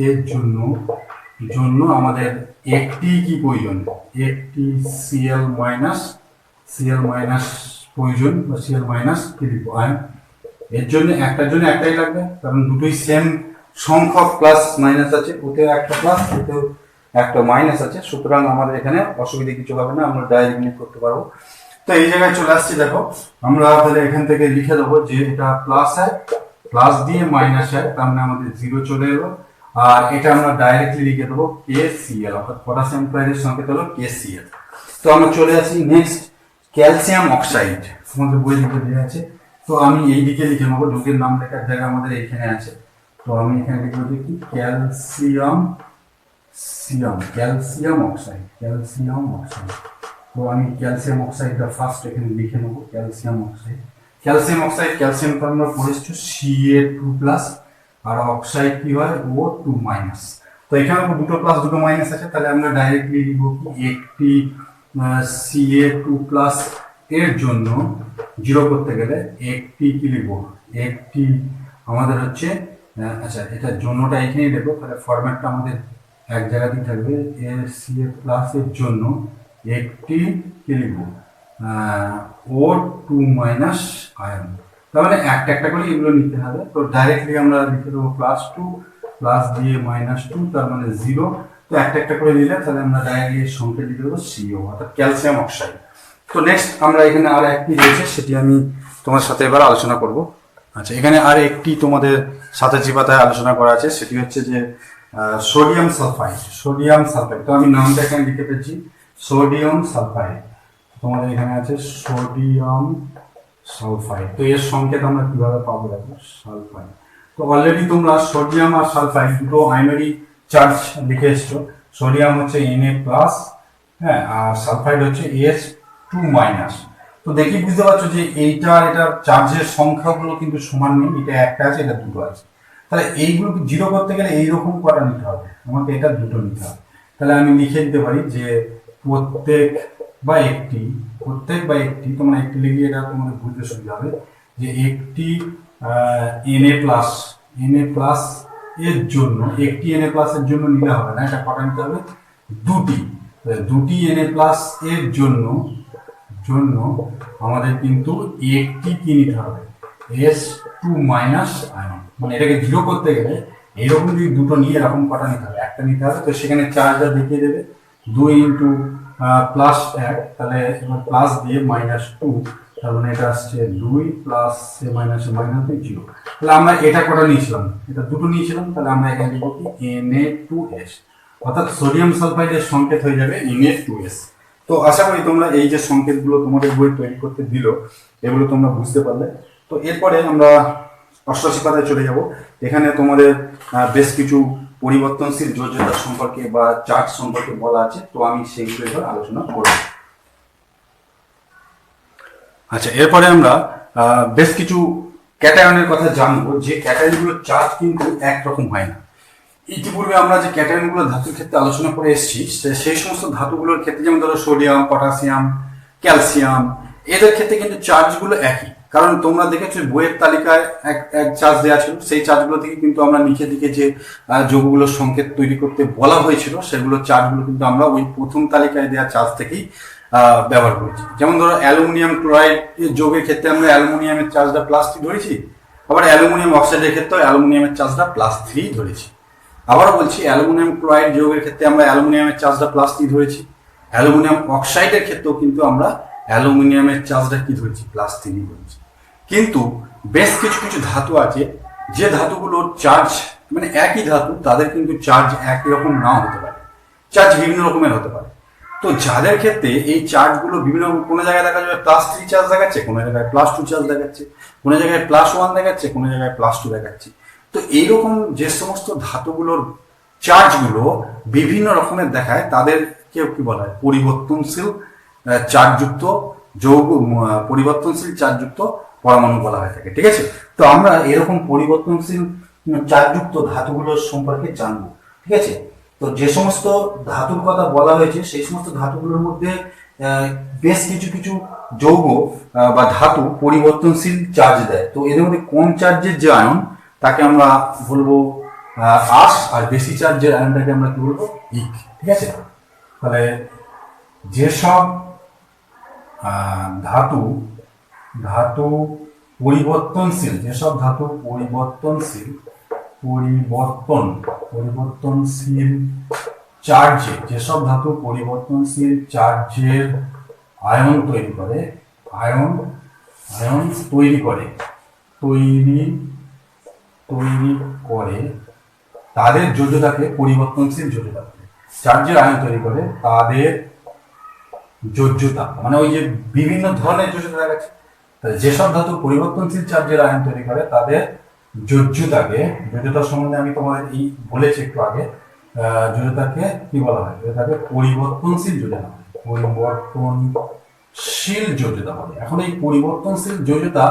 এর জন্য আমাদের একটি কি প্রয়োজন? একটি Cl- প্রয়োজন, বা Cl- কি লিখবো? আয়ন। এর জন্য একটার জন্য একটাই লাগবে, কারণ দুটোই সেম সংখ্যক প্লাস মাইনাস আছে, ওতে একটা প্লাস, ওতেও একটা মাইনাস আছে। সুতরাং আমাদের এখানে অসুবিধা কিছু হবে না, আমরা ডাইরেক্টলি করতে পারবো। তো এই জায়গায় চলে আসছি, দেখো আমরা তাহলে এখান থেকে লিখে দেবো যে এটা প্লাস হয়, প্লাস দিয়ে মাইনাস হয়, তার মানে আমাদের 0 চলে এলো। আর এটা আমরা ডাইরেক্টলি লিখে দেবো KCl, অর্থাৎ পটাশিয়াম ক্লোরাইডের সংকেত হলো KCl। তো আমরা চলে আসি নেক্সট ক্যালসিয়াম অক্সাইড, আমাদের বই লিখে দেওয়া আছে। তো আমি এই দিকে লিখে নেবো, যৌগের নাম লেখার জায়গা আমাদের এইখানে আছে। তো আমি এখানে লিখবো যে কি ক্যালসিয়াম অক্সাইড। তো আমি ক্যালসিয়াম অক্সাইডটা ফার্স্ট এখানে লিখে নেবো, ক্যালসিয়াম অক্সাইড। ক্যালসিয়াম তো আমরা পড়েছি Ca2+, আর অক্সাইড কি হয়? O2-। তো এখানে দুটো প্লাস দুটো মাইনাস আছে, তাহলে আমরা ডাইরেক্টলি লিখবো কি একটি Ca2+ এর জন্য 0 করতে গেলে একটি কি লিখবো? একটি আমাদের হচ্ছে আচ্ছা, এটার জন্যটা এখানেই দেবো, তাহলে ফরম্যাটটা আমাদের এক জায়গাতেই থাকবে। Ca+ এর জন্য একটি কি লিখবো? O2- ion. তার মানে একটা করে এগুলো নিতে হবে। তো ডাইরেক্টলি আমরা লিখে দেবো +2 প্লাস দিয়ে -2, তার মানে 0। তো একটা করে নিলে তাহলে আমরা ডাইরেক্টলি সংকেত লিখে দেবো CO, অর্থাৎ ক্যালসিয়াম অক্সাইড। তো নেক্সট আমরা এখানে আর একটি রয়েছে, সেটি আমি তোমার সাথে এবার আলোচনা করব। আচ্ছা, এখানে আর একটি তোমাদের সাথে যে পাতায় আলোচনা করা আছে সেটি হচ্ছে যে সোডিয়াম সালফাইড। তো আমি নামটা এখানে লিখে পেয়েছি সোডিয়াম সালফাইড। তোমাদের এখানে আছে সোডিয়াম সালফাইড। তো এর সংকেত আমরা কিভাবে পাবো? দেখো সালফাইড। তো অলরেডি তোমরা সোডিয়াম আর সালফাইড দুটো আয়নারি চার্জ লিখে এসছো। সোডিয়াম হচ্ছে Na+, হ্যাঁ, আর সালফাইড হচ্ছে S2-। তো দেখি বুঝতে পারছো যে এটার চার্জের সংখ্যাগুলো কিন্তু সমান নেই, এটা একটা আছে, এটা দুটো আছে। তাহলে এইগুলোকে 0 করতে গেলে এইরকম কটা নিতে হবে, আমাকে এটা দুটো নিতে হবে। তাহলে আমি লিখে দিতে পারি যে প্রত্যেক বা একটি, তোমরা একটি লিখলে এটা তোমাদের বুঝতে সুবিধা হবে। যে একটি Na প্লাস এর জন্য, একটি Na প্লাস এর জন্য নিলে হবে না, এটা কটা নিতে হবে, দুটি Na প্লাস এর জন্য আমাদের কিন্তু একটি কি নিতে হবে, S2 মাইনাস আয়ন, মানে এটাকে জিরো করতে গেলে এরকম যদি দুটো নিয়ে এরকম কটা নিতে হবে, একটা নিতে হবে। তো সেখানে চার্জটা দেখিয়ে দেবে 2 ইন্টু প্লাস 1, তাহলে এবার প্লাস দিয়ে -2, তার মানে এটা আসছে 2 প্লাস মাইনাস 0। তাহলে আমরা এটা কটা নিয়েছিলাম, এটা দুটো নিয়েছিলাম, তাহলে আমরা এখানে লিখব কি Na2S, অর্থাৎ সোডিয়াম সালফাইডের সংকেত হয়ে যাবে Na2S। তো আশা করি তোমরা এই যে সংকেতগুলো তোমাদের বই তৈরি করতে দিল, এগুলো তোমরা বুঝতে পারলে। তো এরপরে আমরা 88 পাতায় চলে যাব। এখানে তোমাদের বেশ কিছু পরিবর্তনশীল যোজ্যতা সম্পর্কে বা চার্জ সম্পর্কে বলা আছে, তো আমি সেইগুলো এবার আলোচনা করব। আচ্ছা, এরপরে আমরা বেশ কিছু ক্যাটায়নের কথা জানবো, যে ক্যাটায়নগুলোর চার্জ কিন্তু একরকম হয় না। ইতিপূর্বে আমরা যে ক্যাটায়নগুলো ধাতুর ক্ষেত্রে আলোচনা করে এসেছি, সেই সমস্ত ধাতুগুলোর ক্ষেত্রে, যেমন ধরো সোডিয়াম, পটাশিয়াম, ক্যালসিয়াম, এদের ক্ষেত্রে কিন্তু চার্জগুলো একই। কারণ তোমরা দেখেছো বইয়ের তালিকায় এক চার্জ দেওয়া ছিল, সেই চার্জগুলো থেকে কিন্তু আমরা নিচের দিকে যে যৌগগুলোর সংকেত তৈরি করতে বলা হয়েছিল, সেগুলোর চার্জগুলো কিন্তু আমরা ওই প্রথম তালিকায় দেওয়া চার্জ থেকেই ব্যবহার করেছি। যেমন ধরো অ্যালুমিনিয়াম ক্লোরাইড যৌগের ক্ষেত্রে আমরা অ্যালুমিনিয়ামের চার্জটা +3 ধরেছি, আবার অ্যালুমিনিয়াম অক্সাইডের ক্ষেত্রে অ্যালুমিনিয়ামের চার্জটা +3 ধরেছি। আবারও বলছি, অ্যালুমিনিয়াম ক্লোরাইড যৌগের ক্ষেত্রে আমরা অ্যালুমিনিয়ামের চার্জটা +3 ধরেছি, অ্যালুমিনিয়াম অক্সাইডের ক্ষেত্রেও কিন্তু আমরা অ্যালুমিনিয়ামের চার্জটা কি ধরেছি, +3 ধরেছি। কিন্তু বেশ কিছু কিছু ধাতু আছে, যে ধাতুগুলোর চার্জ মানে একই ধাতু, তাদের কিন্তু চার্জ একই রকম নাও হতে পারে, চার্জ বিভিন্ন রকমের হতে পারে। তো যাদের ক্ষেত্রে এই চার্জগুলো বিভিন্ন, কোনো জায়গায় দেখা যাবে +3 চার্জ দেখাচ্ছে, কোনো জায়গায় +2 চার্জ দেখাচ্ছে, কোনো জায়গায় +1 দেখাচ্ছে, কোনো জায়গায় +2 দেখাচ্ছে। তো এইরকম যে সমস্ত ধাতুগুলোর চার্জগুলো বিভিন্ন রকমের দেখায়, তাদেরকে কি বলা হয়, পরিবর্তনশীল চার্জযুক্ত যৌগ, পরিবর্তনশীল চার্জযুক্ত পরমাণু বলা হয়ে থাকে। ঠিক আছে, তো আমরা এরকম পরিবর্তনশীল চার্জযুক্ত ধাতুগুলোর সম্পর্কে জানবো। ঠিক আছে, তো যে সমস্ত ধাতুর কথা বলা হয়েছে, সেই সমস্ত ধাতুগুলোর মধ্যে বেশ কিছু কিছু যৌগ বা ধাতু পরিবর্তনশীল চার্জ দেয়। তো এদের মধ্যে কম চার্জের যে আয়ন, তাকে আমরা বলবো আস, আর বেশি চার্জের আয়নটাকে আমরা কি বলবো, ইক। ঠিক আছে, তাহলে যেসব ধাতু পরিবর্তনশীল, যেসব ধাতু পরিবর্তনশীল চার্জে, যেসব ধাতু পরিবর্তনশীল চার্জের আয়ন তৈরি করে, তাদের যোজ্যতাকে পরিবর্তনশীল যোজ্যতা বলে। চার্জের আয়ন তৈরি করে তাদের যোজ্যতা, মানে ওই যে বিভিন্ন ধরনের যোজ্যতা দেখাচ্ছে, যেসব ধাতু পরিবর্তনশীল চার্জের আয়ন তৈরি করে তাদের যোজ্যতা সম্বন্ধে আমি তোমাদের এই বলেছি একটু আগে, যোজ্যতাকে কি বলা হয়, যোজ্যতাকে পরিবর্তনশীল যোজ্যতা বলে। এখন এই পরিবর্তনশীল যোজ্যতা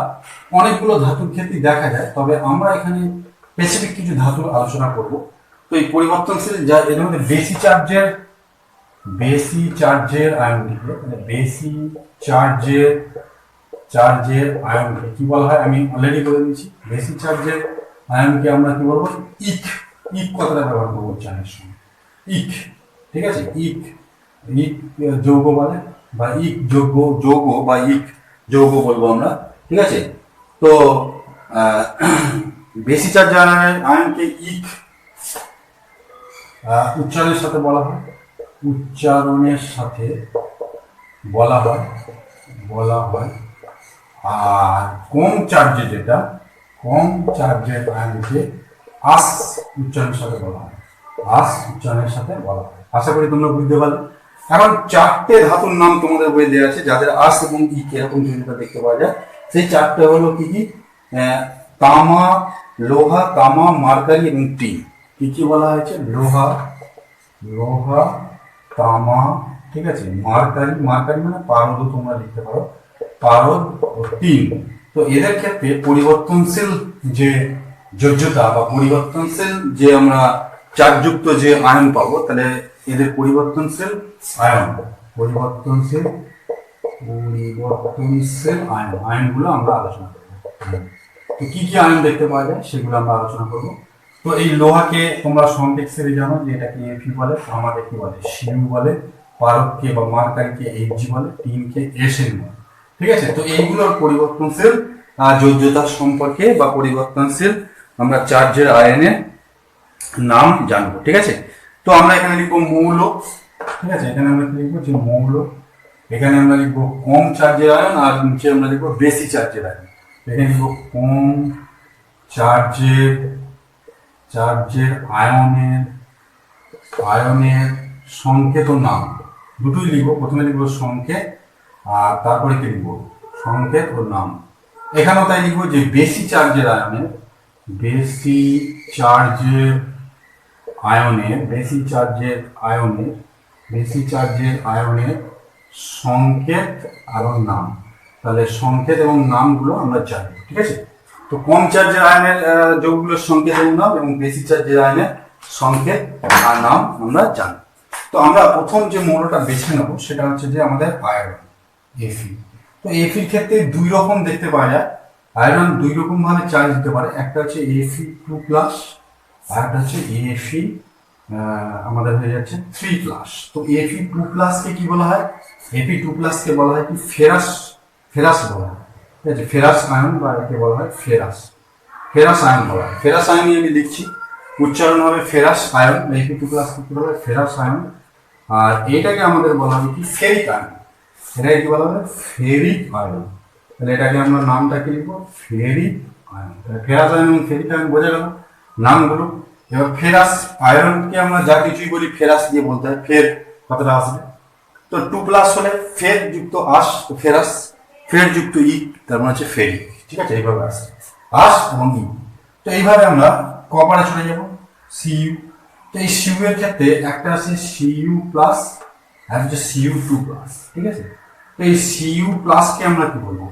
অনেকগুলো ধাতুর ক্ষেত্রে দেখা যায়, তবে আমরা এখানে স্পেসিফিক কিছু ধাতুর আলোচনা করব। তো এই পরিবর্তনশীল, যা এর মধ্যে বেশি চার্জের আয়নটিকে, মানে বেশি চার্জের আয়নকে কি বলা হয়, আমি অলরেডি বলে দিয়েছি। বেশি চার্জের আয়নকে আমরা কি বলবো, ইক কথাটা ব্যবহার করবো চার্জের সঙ্গে, ইক। ঠিক আছে, ইক যৌগ বলে, বা ইক যৌগ বা ইক যৌগ বলবো আমরা। ঠিক আছে, তো বেশি চার্জের আয়নকে ইক উচ্চারণের সাথে বলা হয়, আর কম চার্জের আয়নকে আস উচ্চারণের সাথে বলা হয়, আশা করি তোমরা বুঝতে পারলে। এখন 4টে ধাতুর নাম তোমাদের বইয়ে দেওয়া আছে, যাদের আস এবং ইক এরকম যোজ্যতা দেখতে পাওয়া যায়। সেই 4টে হলো কি কি, তামা, লোহা, তামা, মার্কারি এবং টিন। কি বলা হয়েছে, লোহা, তামা, ঠিক আছে, মার্কারি মানে পারদ, তোমরা লিখতে পারো পারদ ও টিন। তো এদের ক্ষেত্রে পরিবর্তনশীল যে যোজ্যতা বা পরিবর্তনশীল যে আমরা চার্জযুক্ত যে আয়ন পাবো, তাহলে এদের পরিবর্তনশীল আয়নগুলো আমরা আলোচনা করব। তো কি কি আয়ন দেখতে পাওয়া যায় সেগুলো আমরা আলোচনা করব। তো এই লোহাকে তোমরা সংকেত জানো যে এটাকে এফি বলে, আমাদের কি বলে সিউ বলে, পারদকে বা মার্কারিকে এইচজি বলে, টিনকে এসএন বলে। ঠিক আছে, তো এইগুলোর পরিবর্তনশীল যোজ্যতা সম্পর্কে বা পরিবর্তনশীল আমরা চার্জের আয়নের নাম জানবো। ঠিক আছে, তো আমরা এখানে লিখবো মৌল। ঠিক আছে, এখানে আমরা লিখবো যে মৌল, এখানে আমরা লিখবো কম চার্জের আয়ন, আর নিচে আমরা লিখবো বেশি চার্জের আয়ন। এখানে লিখবো কম চার্জের আয়নের সংকেত ও নাম, দুটোই লিখবো। প্রথমে লিখবো সংকেত আর তারপরে কি লিখবো সংকেত ও নাম। এখানেও তাই লিখবো যে বেশি চার্জের আয়নের সংকেত আর নাম। তাহলে সংকেত এবং নামগুলো আমরা জানি। ঠিক আছে, তো কম চার্জের আয়নের যৌগগুলোর সংকেত এবং নাম, এবং বেশি চার্জের আয়নের সংকেত আর নাম আমরা জানি। তো আমরা প্রথম যে মৌলটা বেছে নেবো সেটা হচ্ছে যে আমাদের আয়রন, এফি। তো এফির ক্ষেত্রে দুই রকম দেখতে পাওয়া যায়। আয়রন দুই রকম ভাবে চার্জ দিতে পারে, একটা হচ্ছে Fe2+, আর একটা হচ্ছে এফি আমাদের হয়ে যাচ্ছে 3+। তো Fe2+ কে কি বলা হয়? Fe2+ কে বলা হয় কি ফেরাস বলা হয়। ঠিক আছে, ফেরাস আয়ন বা একে বলা হয় ফেরাস আয়ন বলা হয়। ফেরাস আয়ন আমি লিখছি, উচ্চারণ হবে ফেরাস আয়ন। Fe2+ কি বলা হয়? Ferrous ion. আর এটাকে আমাদের বলা হবে কি ফেরিক আয়ন। এটাকে কি বলা হবে? Ferric ion. তাহলে এটাকে আমরা নামটা কি লিখবো? Ferric ion. ফেরাস আয়ন এবং ফেরিক আয়ন বোঝা গেল নামগুলো। এবার ফেরাস আয়রনকে আমরা যা কিছুই বলি ফেরাস দিয়ে বলতে হয়, ফের কথাটা আসবে। তো 2+ হলে ফের যুক্ত আস, ফেরাস, ফের যুক্ত ই, তার মানে হচ্ছে ফেরিক। ঠিক আছে, এইভাবে আসে আস এবং ই। তো এইভাবে আমরা কপারে চলে যাব, সিইউ। তো এই সিইউ এর ক্ষেত্রে একটা আছে Cu+, আর হচ্ছে Cu2+। ঠিক আছে, তো এই Cu+ কে আমরা কি বলবো?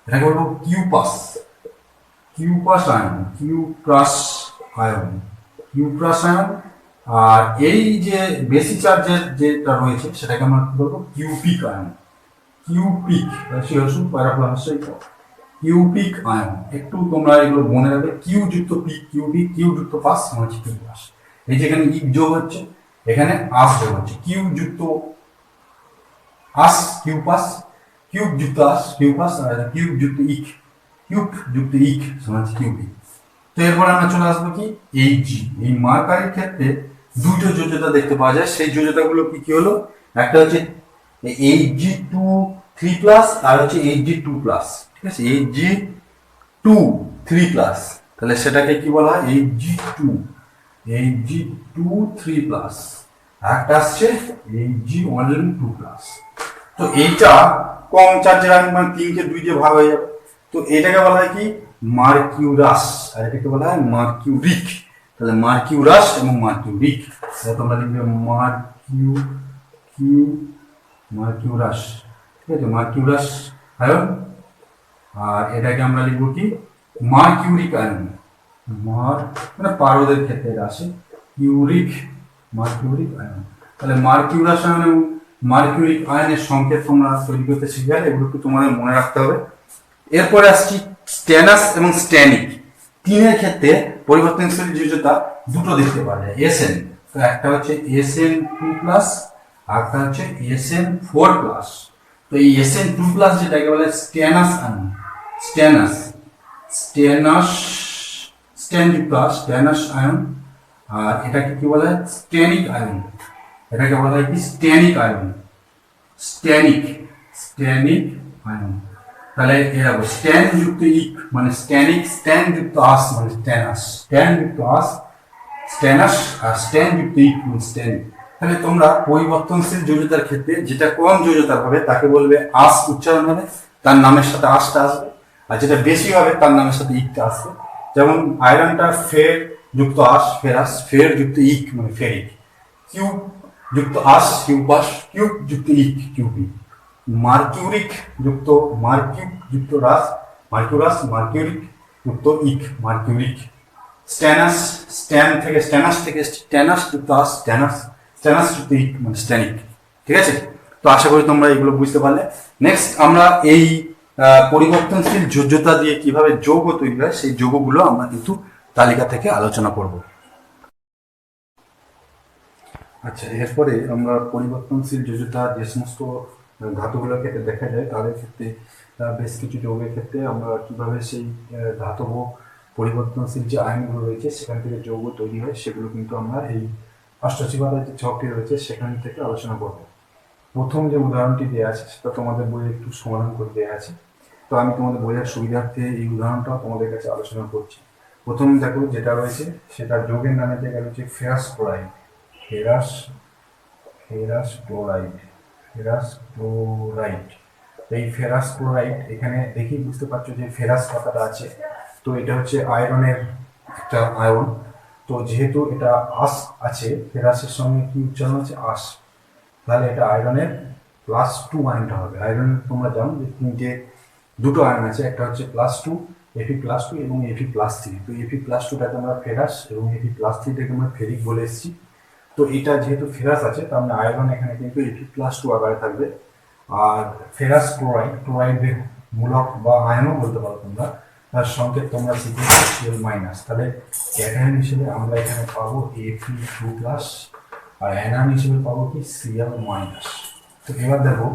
এটাকে বলবো কিউপাস আয়ন। আর এই যে বেশি চার্জের যেটা রয়েছে সেটাকে আমরা কি বলবো? কিউপিক আয়ন। কিউপিক আয়ন। একটু তোমরা এগুলো মনে রাখবে, কিউ যুক্ত পিক কিউপিক, কিউ যুক্ত পাস মানে কিউপাস। এই যেখানে ইক যোগ হচ্ছে, এখানে আস যোগ হচ্ছে, কিউ যুক্ত আস কিউপাস, কিউব যুক্ত আস কিউপাস, আর কিউব যুক্ত ইক সমান কিউপিক। তো এরপর আমরা চলে আসবো কি এইচজি। এই মার্কারির ক্ষেত্রে দুটো যোজ্যতা দেখতে পাওয়া যায়। সেই যোজ্যতাগুলো কি কি হলো? একটা হচ্ছে Hg2 3+, আর হচ্ছে Hg2+। ঠিক আছে, Hg2 3+, তাহলে সেটাকে কি বলা হয়? Hg2 3+। একটা আসছে Hg2+। তো এইটা কম চার্জের আয়ন, মানে 3 কে 2 দিয়ে ভাগ হয়ে যাবে। তো এটাকে বলা হয় কি মার্কিউরাস, আর এটাকে বলা হয় মার্কিউরিক। তাহলে মার্কিউরাস এবং মার্কিউরিক, তোমরা লিখবে মার্কিউরাস। ঠিক আছে, মার্কিউরাস আয়ন। আর এটাকে আমরা লিখবো কি মার্কিউরিক আয়ন। মানে পারদের ক্ষেত্রে এটা আসে মার্কিউরিক আয়ন। তাহলে মার্কিউরাস আয়ন এবং মার্কিউরিক আয়নের সংকেত তোমরা তৈরি করতে শিখে গেলে, এগুলোকে তোমাদের মনে রাখতে হবে। এরপরে আসছি স্ট্যানাস এবং স্ট্যানিক। তিনের ক্ষেত্রে পরিবর্তনশীল যোজ্যতা দুটো দেখতে পাওয়া যায়, এসএন। তো একটা হচ্ছে Sn2+, আর একটা হচ্ছে Sn4+। তো এই Sn2+ যেটাকে বলে স্ট্যানাস আয়ন, স্ট্যানাস আয়ন। আর এটাকে কি বলা হয়? Stannic ion. এটাকে বলা হয় কি স্ট্যানিক আয়ন। তাহলে এরকম স্ট্যান যুক্ত ইক মানে স্ট্যানিক, স্ট্যান যুক্ত আস মানে স্ট্যানাস, আর স্ট্যান যুক্ত ইক মানে স্ট্যানিক। তাহলে তোমরা পরিবর্তনশীল যোজ্যতার ক্ষেত্রে যেটা কম যোজ্যতার হবে তাকে বলবে আস উচ্চারণ হবে, তার নামের সাথে আসটা আসবে। আর যেটা বেশি হবে তার নামের সাথে ইকটা আসবে। যেমন আয়রনটা ফের যুক্ত আস ফেরাস, ফের যুক্ত ইক মানে ফেরিক, কিউব যুক্ত আস কিউপাস, কিউব যুক্ত ইক কিউপিক, মার্কিউরিক যুক্ত মার্কিউরাস, মার্কিউরিক যুক্ত ইক মার্কিউরিক, স্ট্যানাস থেকে স্ট্যানাস যুক্ত আস স্ট্যানাস যুক্ত ইক মানে স্ট্যানিক। ঠিক আছে, তো আশা করি তোমরা এগুলো বুঝতে পারলে। নেক্সট আমরা এই পরিবর্তনশীল যোজ্যতা দিয়ে কিভাবে যৌগ তৈরি হয় সেই যৌগগুলো আমরা কিন্তু তালিকা থেকে আলোচনা করব। আচ্ছা, এরপরে আমরা পরিবর্তনশীল যোজ্যতা যে সমস্ত ধাতুগুলোর ক্ষেত্রে দেখা যায় তাদের ক্ষেত্রে বেশ কিছু যৌগের ক্ষেত্রে আমরা কিভাবে সেই ধাতব পরিবর্তনশীল যে আয়নগুলো রয়েছে সেখান থেকে যৌগ তৈরি হয় সেগুলো কিন্তু আমরা এই অষ্টাশিবারের যে ছকটি রয়েছে সেখান থেকে আলোচনা করব। প্রথম যে উদাহরণটি দেওয়া আছে সেটা তোমাদের বইয়ে একটু সমাধান করে দেওয়া আছে, তো আমি তোমাদের বোঝার সুবিধার্থে এই উদাহরণটাও তোমাদের কাছে আলোচনা করছি। প্রথম দেখো যেটা রয়েছে সেটা যৌগের নামের জায়গায় রয়েছে ferrous chloride. Ferrous ferrous chloride ferrous chloride এই ফেরাস ক্লোরাইড এখানে দেখি বুঝতে পারছো যে ফেরাস কথাটা আছে, তো এটা হচ্ছে আয়রনের একটা আয়ন। তো যেহেতু এটা আস আছে, ফেরাসের সঙ্গে কি উচ্চারণ আছে আস, তাহলে এটা আয়রনের +2 আয়নটা হবে। আয়রন তোমরা জানো যে দুটো আয়ন আছে, একটা হচ্ছে +2 Fe+2 এবং Fe+3। তো Fe+2টাকে আমরা ফেরাস এবং Fe+3টাকে আমরা ফেরিক বলে এসেছি। তো এটা যেহেতু ফেরাস আছে তার মানে আয়রন এখানে কিন্তু Fe+2 আকারে থাকবে। আর ফেরাস ক্লোরাইড, ক্লোরাইডের মূলক বা আয়নও বলতে পারো তোমরা, তার সংকেত তোমরা শিখে Cl-। তাহলে ক্যাটায়ন হিসেবে আমরা এখানে পাবো Fe2+, আর অ্যানায়ন হিসেবে পাবো কি Cl-। তো এবার দেখো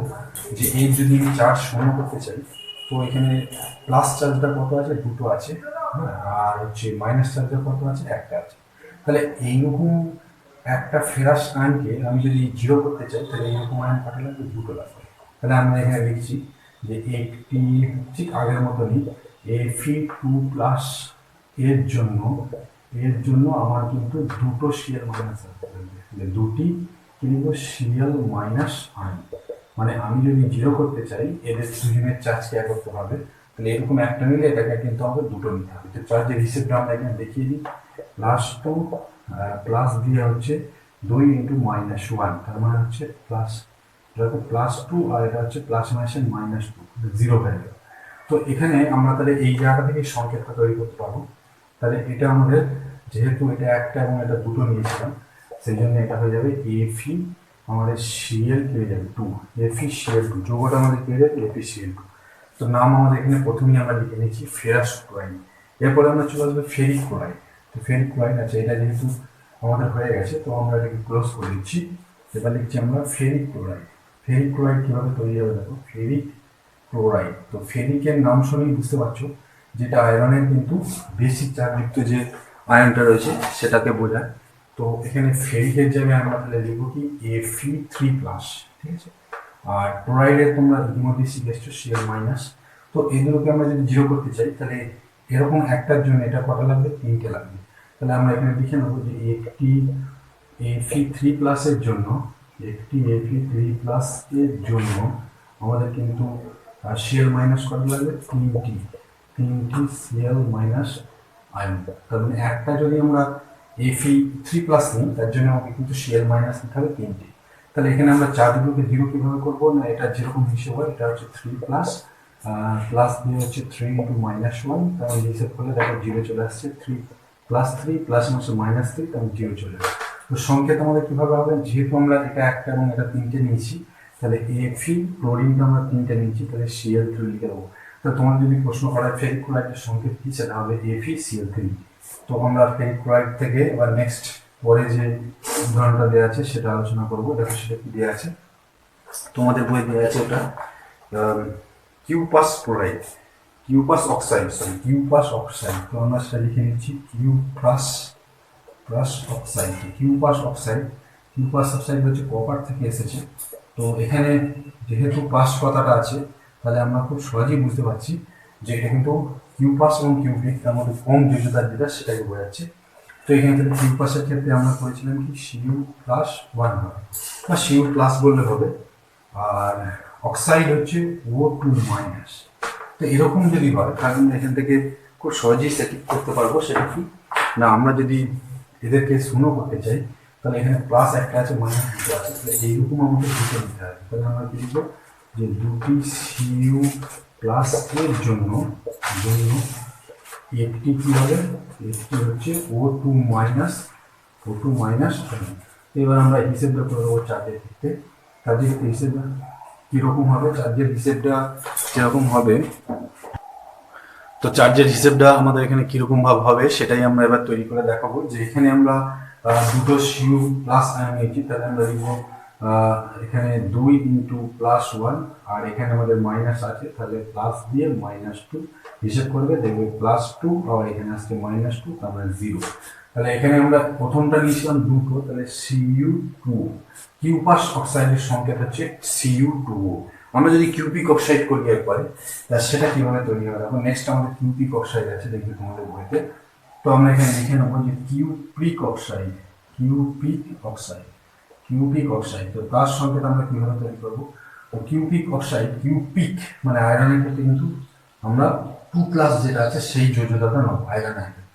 যে এই যদি আমি চার্জ শূন্য করতে চাই, তো এখানে প্লাস চার্জটা কত আছে, দুটো আছে, আর হচ্ছে মাইনাস চার্জটা কত আছে, একটা আছে। তাহলে এইরকম একটা ফেরাস আয়নকে আমি যদি জিরো করতে চাই তাহলে এইরকম আয়ন পাঠালে দুটো লাগবে। তাহলে আমরা এখানে লিখছি যে একটি ঠিক আগের মতনই Fe2+ এর জন্য আমার কিন্তু দুটো Cl- লাগবে, দুটি কিন্তু Cl- আয়ন। মানে আমি যদি জিরো করতে চাই এদের দুজনের চার্জকে এক করতে হবে, তাহলে এরকম একটা নিলে এটাকে কিন্তু আমাকে দুটো নিতে হবে। তো চার্জের হিসেবটা আমরা এখানে দেখিয়ে দিই, +2 প্লাস দিয়ে হচ্ছে 2 × -1, তার মানে হচ্ছে প্লাস, দেখো +2 আর এটা হচ্ছে +-2 জিরো হয়ে গেল। তো এখানে আমরা তাহলে এই জায়গা থেকে সংকেতটা তৈরি করতে পারবো। তাহলে এটা আমাদের যেহেতু এটা একটা এবং এটা দুটো নিয়েছিলাম সেই জন্য এটা হয়ে যাবে Fe, আমাদের Cl পেয়ে যাবে 2, FeCl2, যৌগটা আমাদের পেয়ে যাবে FeCl2। তো নাম আমাদের এখানে প্রথমেই আমরা লিখে নিচ্ছি ফেরাস ক্লোরাইড। এরপরে আমরা চলে আসবে ফেরিক ক্লোরাইড। তো ফেরিক ক্লোরাইড আছে, এটা যেহেতু আমাদের হয়ে গেছে তো আমরা এটাকে ক্লোজ করে দিচ্ছি। এবার লিখছি আমরা ফেরিক ক্লোরাইড। ফেরিক ক্লোরাইড কীভাবে তৈরি হবে দেখো, ফেরিক ক্লোরাইড। তো ফেরিকের নাম শুনেই বুঝতে পারছো যেটা আয়রনের কিন্তু বেশি চার্জযুক্ত যে আয়নটা রয়েছে সেটাকে বোঝায়। তো এখানে ফেরিকের জায়গায় আমরা তাহলে লিখবো কি Fe3+, ঠিক আছে। আর ক্লোরাইডের তোমরা ইতিমধ্যে শিখেছো Cl-। তো এগুলোকে আমরা যদি জিরো করতে চাই তাহলে এরকম একটার জন্য এটা কটা লাগবে, তিনটে লাগবে। তাহলে আমরা এখানে লিখে নেবো যে একটি Fe3+ এর জন্য, আমাদের কিন্তু Cl- কত লাগবে, তিনটি Cl- আয়ন। তার মানে একটা যদি আমরা Fe3+ নিই তার জন্য আমাকে কিন্তু Cl- নিতে হবে তিনটি। তাহলে এখানে আমরা চার্জগুলোকে জিরো কিভাবে করবো না, এটা যেরকম হিসেব হয় এটা হচ্ছে 3+, প্লাস দিয়ে হচ্ছে 3 × -1, তাহলে হিসেব করলে দেখো জিরো চলে আসছে, 3 + 3 +-3 তাহলে জিরো চলে আসছে। তো সংকেত আমাদের কিভাবে হবে, যেহেতু আমরা এটা একটা এবং এটা তিনটে নিয়েছি তাহলে Fe ক্লোরিনটা আমরা তিনটে নিয়েছি, তাহলে Cl3 লিখে দেবো। তো তোমার যদি প্রশ্ন করা ফেরিক ক্লোরাইডের সংকেত কি, সেটা হবে FeCl3। তো আমরা ফেরিক ক্লোরাইড থেকে এবার নেক্সট পরে যে উদাহরণটা দেওয়া আছে সেটা আলোচনা করবো। দেখো সেটা কি দেওয়া আছে, তোমাদের বই দেওয়া আছে ওটা কিউপাস ক্লোরাইড, কিউপাস অক্সাইড, তো আমরা সেটা লিখে নিচ্ছি কিউপাস অক্সাইড। কিউপাস অক্সাইড হচ্ছে কপার থেকে এসেছে। তো এখানে যেহেতু পাস কথাটা আছে তাহলে আমরা খুব সহজেই বুঝতে পারছি যে এটা কিন্তু কিউপাস এবং কিউবিক তার মধ্যে কম যোজ্যতার যেটা সেটাকে বোঝাচ্ছে। তো এখানে থেকে কিউপাসের ক্ষেত্রে আমরা করেছিলাম কি Cu+1 হবে, বা Cu+ বললে হবে। আর অক্সাইড হচ্ছে O2-। তো এরকম যদি হয় তাহলে আমরা এখান থেকে খুব সহজেই সেটিং করতে পারবো, সেটা কি না, আমরা যদি এদেরকে শূন্য করতে চাই তাহলে এখানে প্লাস একটা আছে, মাইনাস দুটো আছে, তাহলে এইরকম আমাদের দুটো নিতে হবে। তাহলে আমরা কি লিখবো যে দুটি Cu+ এর জন্য একটি কি হবে, একটি হচ্ছে O2-। এবার আমরা হিসেবটা করে দেবো চার্জের ক্ষেত্রে। চার্জের ক্ষেত্রে হিসেবে কিরকম হবে, চার্জের হিসেবটা কিরকম হবে। তো চার্জের হিসেবটা আমাদের এখানে কিরকম ভাবে হবে সেটাই আমরা এবার তৈরি করে দেখাবো। যে এখানে আমরা দুটো সিইউ প্লাস আয়ন নিয়েছি, তাহলে আমরা লিখব এখানে 2 ইন্টু প্লাস 1, আর এখানে আমাদের মাইনাস আছে, তাহলে প্লাস দিয়ে -2 হিসেব করবে, দেখবে +2, আর এখানে আসছে -2, তারপরে 0। তাহলে এখানে আমরা প্রথমটা নিয়েছিলাম দুটো, তাহলে Cu2, কিউপাস অক্সাইডের সংকেত হচ্ছে Cu2O। আমরা যদি কিউপিক অক্সাইড করি একবারে, তা সেটা কিভাবে তৈরি হবে। এখন নেক্সট আমাদের কিউপিক অক্সাইড আছে, দেখবে তোমাদের বইতে। তো আমরা এখানে লিখে নেবো যে কিউপিক অক্সাইড, কিউপিক অক্সাইড, কিউপিক অক্সাইড। তো তার সংকেত আমরা কিভাবে তৈরি করবো। তো কিউপিক অক্সাইড, কিউপিক মানে আয়রনের ক্ষেত্রে কিন্তু আমরা 2+ যেটা আছে সেই যোজ্যতাটা নেবো আয়রন আয়রন,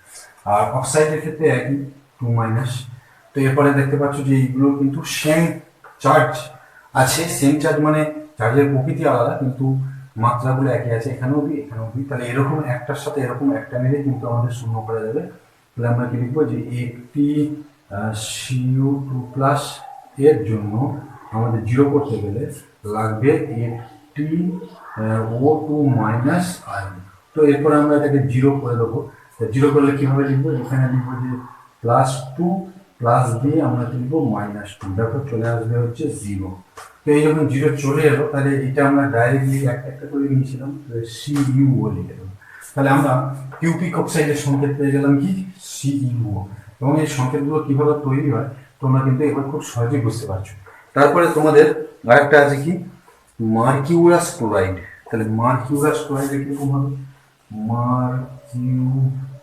আর অক্সাইডের ক্ষেত্রে একই 2-। তো এরপরে দেখতে পাচ্ছ যে এইগুলো কিন্তু সেম চার্জ আছে, সেম চার্জ মানে চার্জের প্রকৃতি আলাদা কিন্তু মাত্রাগুলো একই আছে, এখানেও দিই এখানেও দিই। তাহলে এরকম একটার সাথে এরকম একটা মিলে কিন্তু আমাদের শূন্য করা যাবে। তাহলে আমরা কি লিখবো যে একটি Cu2+ এর জন্য আমাদের 0 করতে গেলে লাগবে একটি O2- আয়ন। তো এরপরে আমরা এটাকে 0 করে দেবো। 0 করলে কিভাবে লিখবো, এখানে লিখবো যে +2 প্লাস দিয়ে আমরা লিখবো -2, দেখো চলে আসবে হচ্ছে 0। তো এই যখন 0 চলে এলো, তাহলে এটা আমরা ডাইরেক্টলি একটা করে নিয়েছিলাম, Cu লিখে দেবো। তাহলে আমরা কিউপিক অক্সাইডের সংকেত পেয়ে গেলাম কি Cu। এবং এই সংকেতগুলো কিভাবে তৈরি হয় তোমরা কিন্তু এবার খুব সহজেই বুঝতে পারছো। তারপরে তোমাদের আরেকটা আছে কি মার্কিউরাস ক্লোরাইড। তাহলে মার্কিউরাস ক্লোরাইড কিরকম হবে,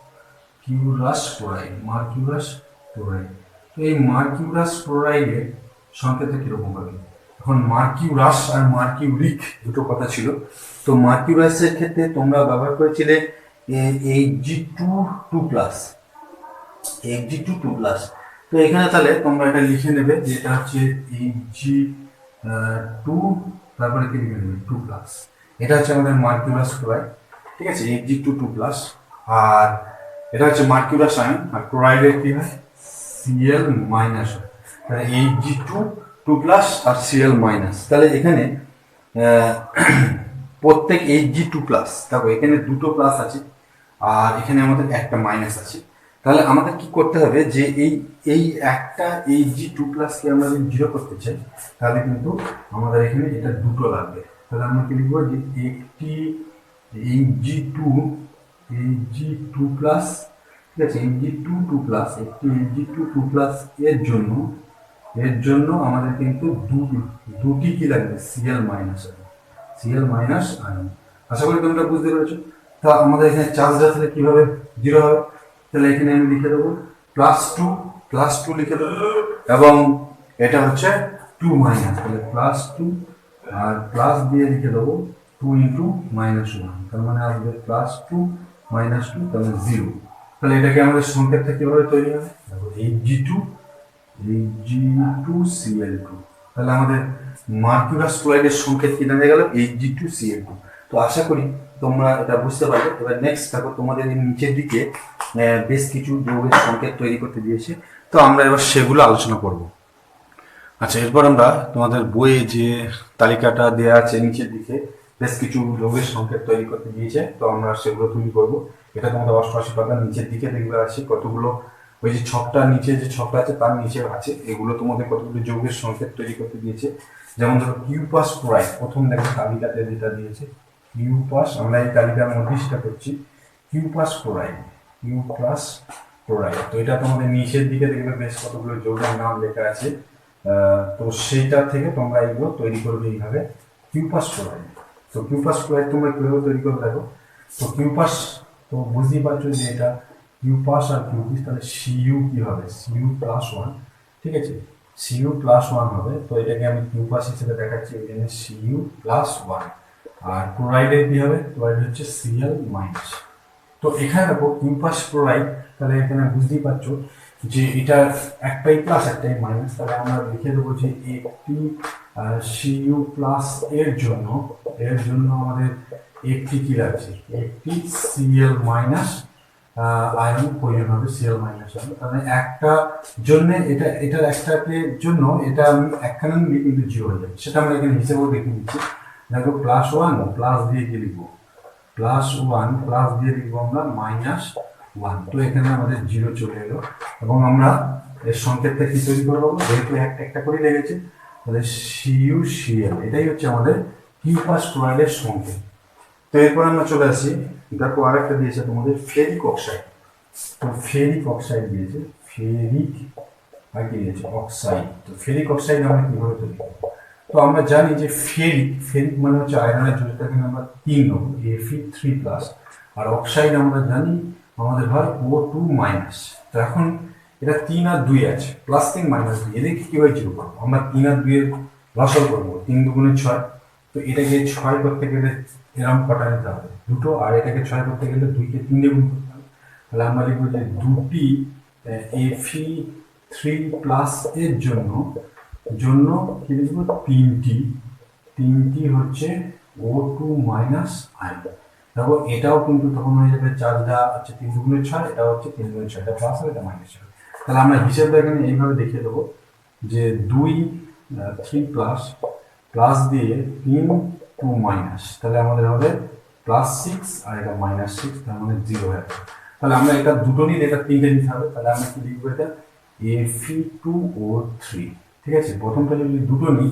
মার্কিউরাস ক্লোরাইড, মার্কিউরাস ক্লোরাইড। তো এই মার্কিউরাস ক্লোরাইডের সংকেতটা কিরকম হবে। এখন মার্কিউরাস আর মার্কিউরিক দুটো কথা ছিল। তো মার্কিউরাসের ক্ষেত্রে তোমরা ব্যবহার করেছিলে Hg2+, Hg2+। তো এখানে তাহলে তোমরা এটা লিখে নেবে যে এটা হচ্ছে Hg2, তারপরে কি লিখে নেবে 2+। এটা হচ্ছে আমাদের মার্কিউরাস ক্লোরাইড, ঠিক আছে, Hg2+। আর এটা হচ্ছে মার্কিউরাস আয়ন, আর ক্লোরাইডের কি হয় Cl- হয়। তাহলে Hg2+ আর Cl-। তাহলে এখানে প্রত্যেক Hg2+, দেখো এখানে দুটো প্লাস আছে আর এখানে আমাদের একটা মাইনাস আছে। তাহলে আমাদের কি করতে হবে যে এই একটা Hg2+ কে আমরা যদি 0 করতে চাই, তাহলে কিন্তু আমাদের এখানে এটা দুটো লাগবে। তাহলে আমরা কি লিখবো যে একটি Hg2+, ঠিক আছে, Hg2+, একটি Hg2+ এর জন্য আমাদের কিন্তু দুটি কি লাগবে Cl- আয়ন। আশা করি তোমরা বুঝতে পেরেছো। তা আমাদের এখানে চার্জটা তাহলে কিভাবে 0 হবে, তাহলে এখানে আমি লিখে দেবো +2 লিখে দেবো, এবং এটা হচ্ছে 2-। তাহলে +2 আর প্লাস দিয়ে লিখে দেবো 2 × -1, তার মানে আসবে +2 -2, তাহলে 0। তাহলে এটাকে আমাদের সংকেতটা কিভাবে তৈরি হবে, দেখো Hg2Cl2। তাহলে আমাদের মার্কিউরাস ক্লোরাইডের সংকেত কি দাঁড়িয়ে গেল Hg2Cl2। তো আশা করি তোমরা এটা বুঝতে পারবে। এবার নেক্সট দেখো তোমাদের এই নিচের দিকে বেশ কিছু যৌগের সংকেত তৈরি করতে দিয়েছে, তো আমরা এবার সেগুলো আলোচনা করব। আচ্ছা, এরপর আমরা তোমাদের বইয়ে যে তালিকাটা দেওয়া আছে নিচের দিকে বেশ কিছু যৌগের সংকেত তৈরি করতে দিয়েছে, তো আমরা সেগুলো তৈরি করব। এটা তোমাদের 88 পাতার নিচের দিকে দেখবে আছে কতগুলো, ওই যে ছকটা নিচে যে ছকটা আছে তার নিচে আছে, এগুলো তোমাদের কতগুলো যৌগের সংকেত তৈরি করতে দিয়েছে। যেমন ধরো কিউপাস ক্লোরাইড, প্রথম দেখো তালিকাতে যেটা দিয়েছে কিউপাস, আমরা এই তালিকার মধ্যে সেটা করছি কিউপাস ক্লোরাইড, তো এটা তোমাদের নিচের দিকে দেখবে বেশ কতগুলো যৌগের নাম লেখা আছে। তো সেইটা থেকে তোমরা এগুলো তৈরি করবে এইভাবে কিউপাস ক্লোরাইড। তো কিউপাস ক্লোরাইড তোমরা কিভাবে তৈরি করবে দেখো। তো কিউপাস তো বুঝতেই পারছো যে এটা কিউপাস আর কিউপিস, তাহলে Cu কি হবে Cu+1, ঠিক আছে, Cu+1 হবে। তো এটাকে আমি কিউপাস হিসেবে দেখাচ্ছি, এখানে Cu+1। আর ক্লোরাইডের কি হবে, ক্লোরাইড হচ্ছে Cl-। তো এখানে দেখো কিউপাস ক্লোরাইড, তাহলে এখানে বুঝতেই পারছো যে এটা একটাই প্লাস একটাই মাইনাস। তাহলে আমরা লিখে দেবো যে একটি Cu+ এর জন্য আমাদের একটি কি লাগছে, একটি Cl- আয়রন প্রয়োজন হবে Cl মাইনাস আয়রন। তাহলে একটা জন্য এটার একটাকে জন্য এটা আমি একখানা নিলে কিন্তু জিরো হয়ে যাবে, সেটা আমরা এখানে হিসেবেও দেখে নিচ্ছি। দেখো +1 প্লাস দিয়ে কি লিখবো, +1 প্লাস দিয়ে লিখবো আমরা -1। তো এখানে আমাদের জিরো চলে এলো এবং আমরা এর সংকেতটা কি তৈরি করবো, যেহেতু একটা করে লেগেছে তাহলে CuCl, এটাই হচ্ছে আমাদের কিউপাস ক্লোরাইডের সংকেত। তো এরপর আমরা চলে আসি, দেখো আরেকটা দিয়েছে তোমাদের ফেরিক অক্সাইড। তো ফেরিক অক্সাইড দিয়েছে, ফেরিক আর কি দিয়েছে অক্সাইড। তো ফেরিক অক্সাইড আমরা কিভাবে তৈরি করবো, তো আমরা জানি যে ফেরিক মানে হচ্ছে আয়রনের যোজটাকে আমরা 3 নেব, Fe3+, আর অক্সাইড আমরা জানি আমাদের হয় O2-। তো এখন এটা 3 আর 2 আছে, +3 -2, এদেরকে কিভাবে জিরো করবো, আমরা 3 আর 2 এর লসাগু করবো, 3 দুগুণে 6। তো এটাকে 6 করতে গেলে এরকম কটা নিতে হবে, দুটো, আর এটাকে 6 করতে গেলে 2-কে 3 দিয়ে গুণ করতে হবে। তাহলে আমরা লিখবো যে দুটি Fe3+ এর জন্য কি লিখবো, তিনটি হচ্ছে O2- আয়ন। দেখো এটাও কিন্তু তখন হয়ে যাবে চার্জটা হচ্ছে 3 দুগুণে 6, এটা হচ্ছে 3 দুগুণে 6, এটা প্লাস হবে, এটা মাইনাস হবে। তাহলে আমরা হিসেবটা এখানে এইভাবে দেখিয়ে দেবো যে 3+ দিয়ে 3 2-, তাহলে আমাদের হবে +6 আর এটা -6, তার মানে 0 হয়ে যাবে। তাহলে আমরা এটা দুটো নিয়ে এটা 3টে নিতে হবে, তাহলে আমরা কি লিখবো, এটা Fe2O3। ঠিক আছে, প্রথমটা যদি দুটো নিই,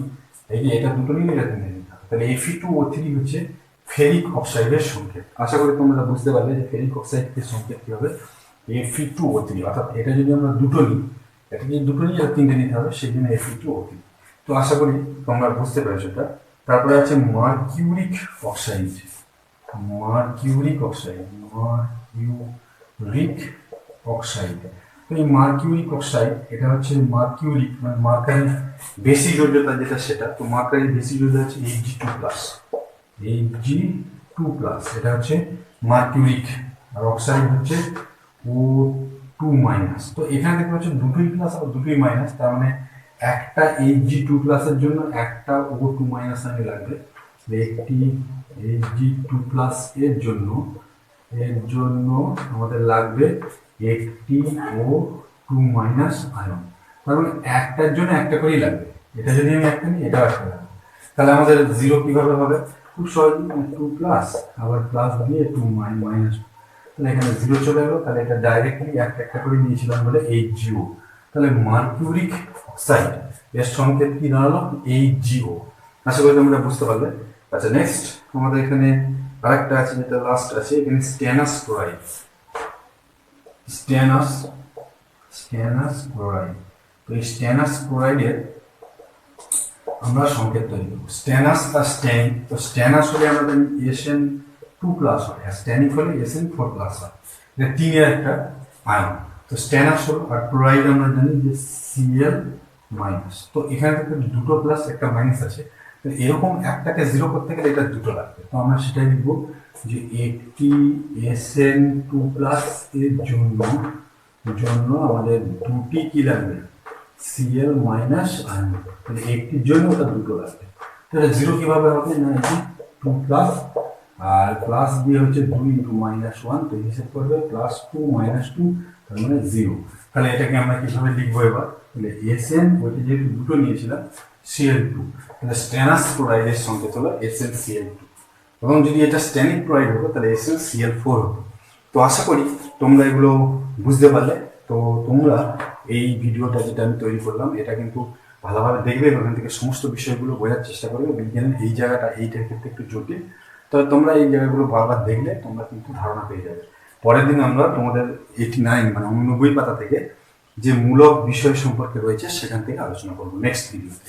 এই যে এটা দুটো নিয়ে এটা 3টে নিতে হবে, তাহলে Fe2O3 হচ্ছে ফেরিক অক্সাইডের সংকেত। আশা করি তোমরা বুঝতে পারলে যে ফেরিক অক্সাইডের সংকেত কি হবে, Fe2O3। অর্থাৎ এটা যদি আমরা দুটো নিই, এটা যদি দুটো নিই এটা 3টে নিতে হবে, সেই জন্য Fe2O3। তো আশা করি তোমরা বুঝতে পেরেছো এটা। তারপরে আছে মার্কিউরিক অক্সাইড, তো এই মার্কিউরিক অক্সাইড এটা হচ্ছে মার্কিউরিক মানে মার্কারির বেশি যোজ্যতা যেটা সেটা। তো মার্কারির বেশি যোজ্যতা হচ্ছে Hg2+, এটা হচ্ছে মার্কিউরিক, আর অক্সাইড হচ্ছে O2-। তো এখানে দেখতে পাচ্ছ দুটোই প্লাস আর দুটোই মাইনাস, তার মানে একটা Hg2+ এর জন্য একটা O2- আয়ন লাগবে। একটি Hg2+ এর জন্য আমাদের লাগবে একটি O2- আয়ন। তার মানে একটার জন্য একটা করেই লাগবে, এটা যদি আমি একটা নিই এটাও একটা লাগবে। তাহলে আমাদের জিরো কিভাবে হবে, খুব সহজে 2+ আবার প্লাস দিয়ে 2-, তাহলে এখানে 0 চলে গেল। তাহলে এটা ডাইরেক্টলি একটা করে নিয়েছিলাম বলে HgO। তাহলে মার্কিউরিক অক্সাইড এর সংকেত কি দাঁড়ালো, HgO। আশা করি তোমরা বুঝতে পারলে। আচ্ছা, নেক্সট আমাদের এখানে আরেকটা আছে, যেটা লাস্ট আছে এখানে স্ট্যানাস ক্লোরাইড। তো এই স্ট্যানাস ক্লোরাইডের আমরা সংকেত তৈরি করবো, স্ট্যানাস আর স্ট্যানিক। তো স্ট্যানাস হলে আমরা জানি Sn2+ হয়, আর স্ট্যানিক হলে Sn4+ হয়, এটা 3-এর একটা আয়ন। তো স্ট্যানাস হলো, আর ক্লোরাইড আমরা জানি যে Cl-। তো এখানে দুটো প্লাস একটা মাইনাস আছে, তো এরকম একটাকে জিরো করতে গেলে এটা দুটো লাগবে। তো আমরা সেটাই লিখবো যে একটি Sn2+ এর জন্য আমাদের দুটি কি লাগবে, Cl- আয়ন। তাহলে একটির জন্য ওটা দুটো লাগবে। তাহলে জিরো কিভাবে হবে না, 2+ আর প্লাস দিয়ে হচ্ছে 2 × -1, তো হিসেব করবে +2 - 2, তার মানে 0। তাহলে এটাকে আমরা কিভাবে লিখবো এবার, তাহলে Sn ওইটা যেহেতু দুটো নিয়েছিলাম Cl2, তাহলে স্ট্যানাস ক্লোরাইডের সংকেত হলো SnCl2, এবং যদি এটা স্ট্যানিক ক্লোরাইড হতো তাহলে SnCl4 হতো। তো আশা করি তোমরা এগুলো বুঝতে পারলে। তো তোমরা এই ভিডিওটা যেটা আমি তৈরি করলাম এটা কিন্তু ভালোভাবে দেখবে এবং এখান থেকে সমস্ত বিষয়গুলো বোঝার চেষ্টা করবে। বিজ্ঞানের এই জায়গাটা এইটার ক্ষেত্রে একটু জটিল, তো তোমরা এই জায়গাগুলো বারবার দেখলে তোমরা কিন্তু ধারণা পেয়ে যাবে। পরের দিন আমরা তোমাদের 89 মানে 89 পাতা থেকে যে মূলক বিষয় সম্পর্কে রয়েছে সেখান থেকে আলোচনা করবো নেক্সট ভিডিওতে।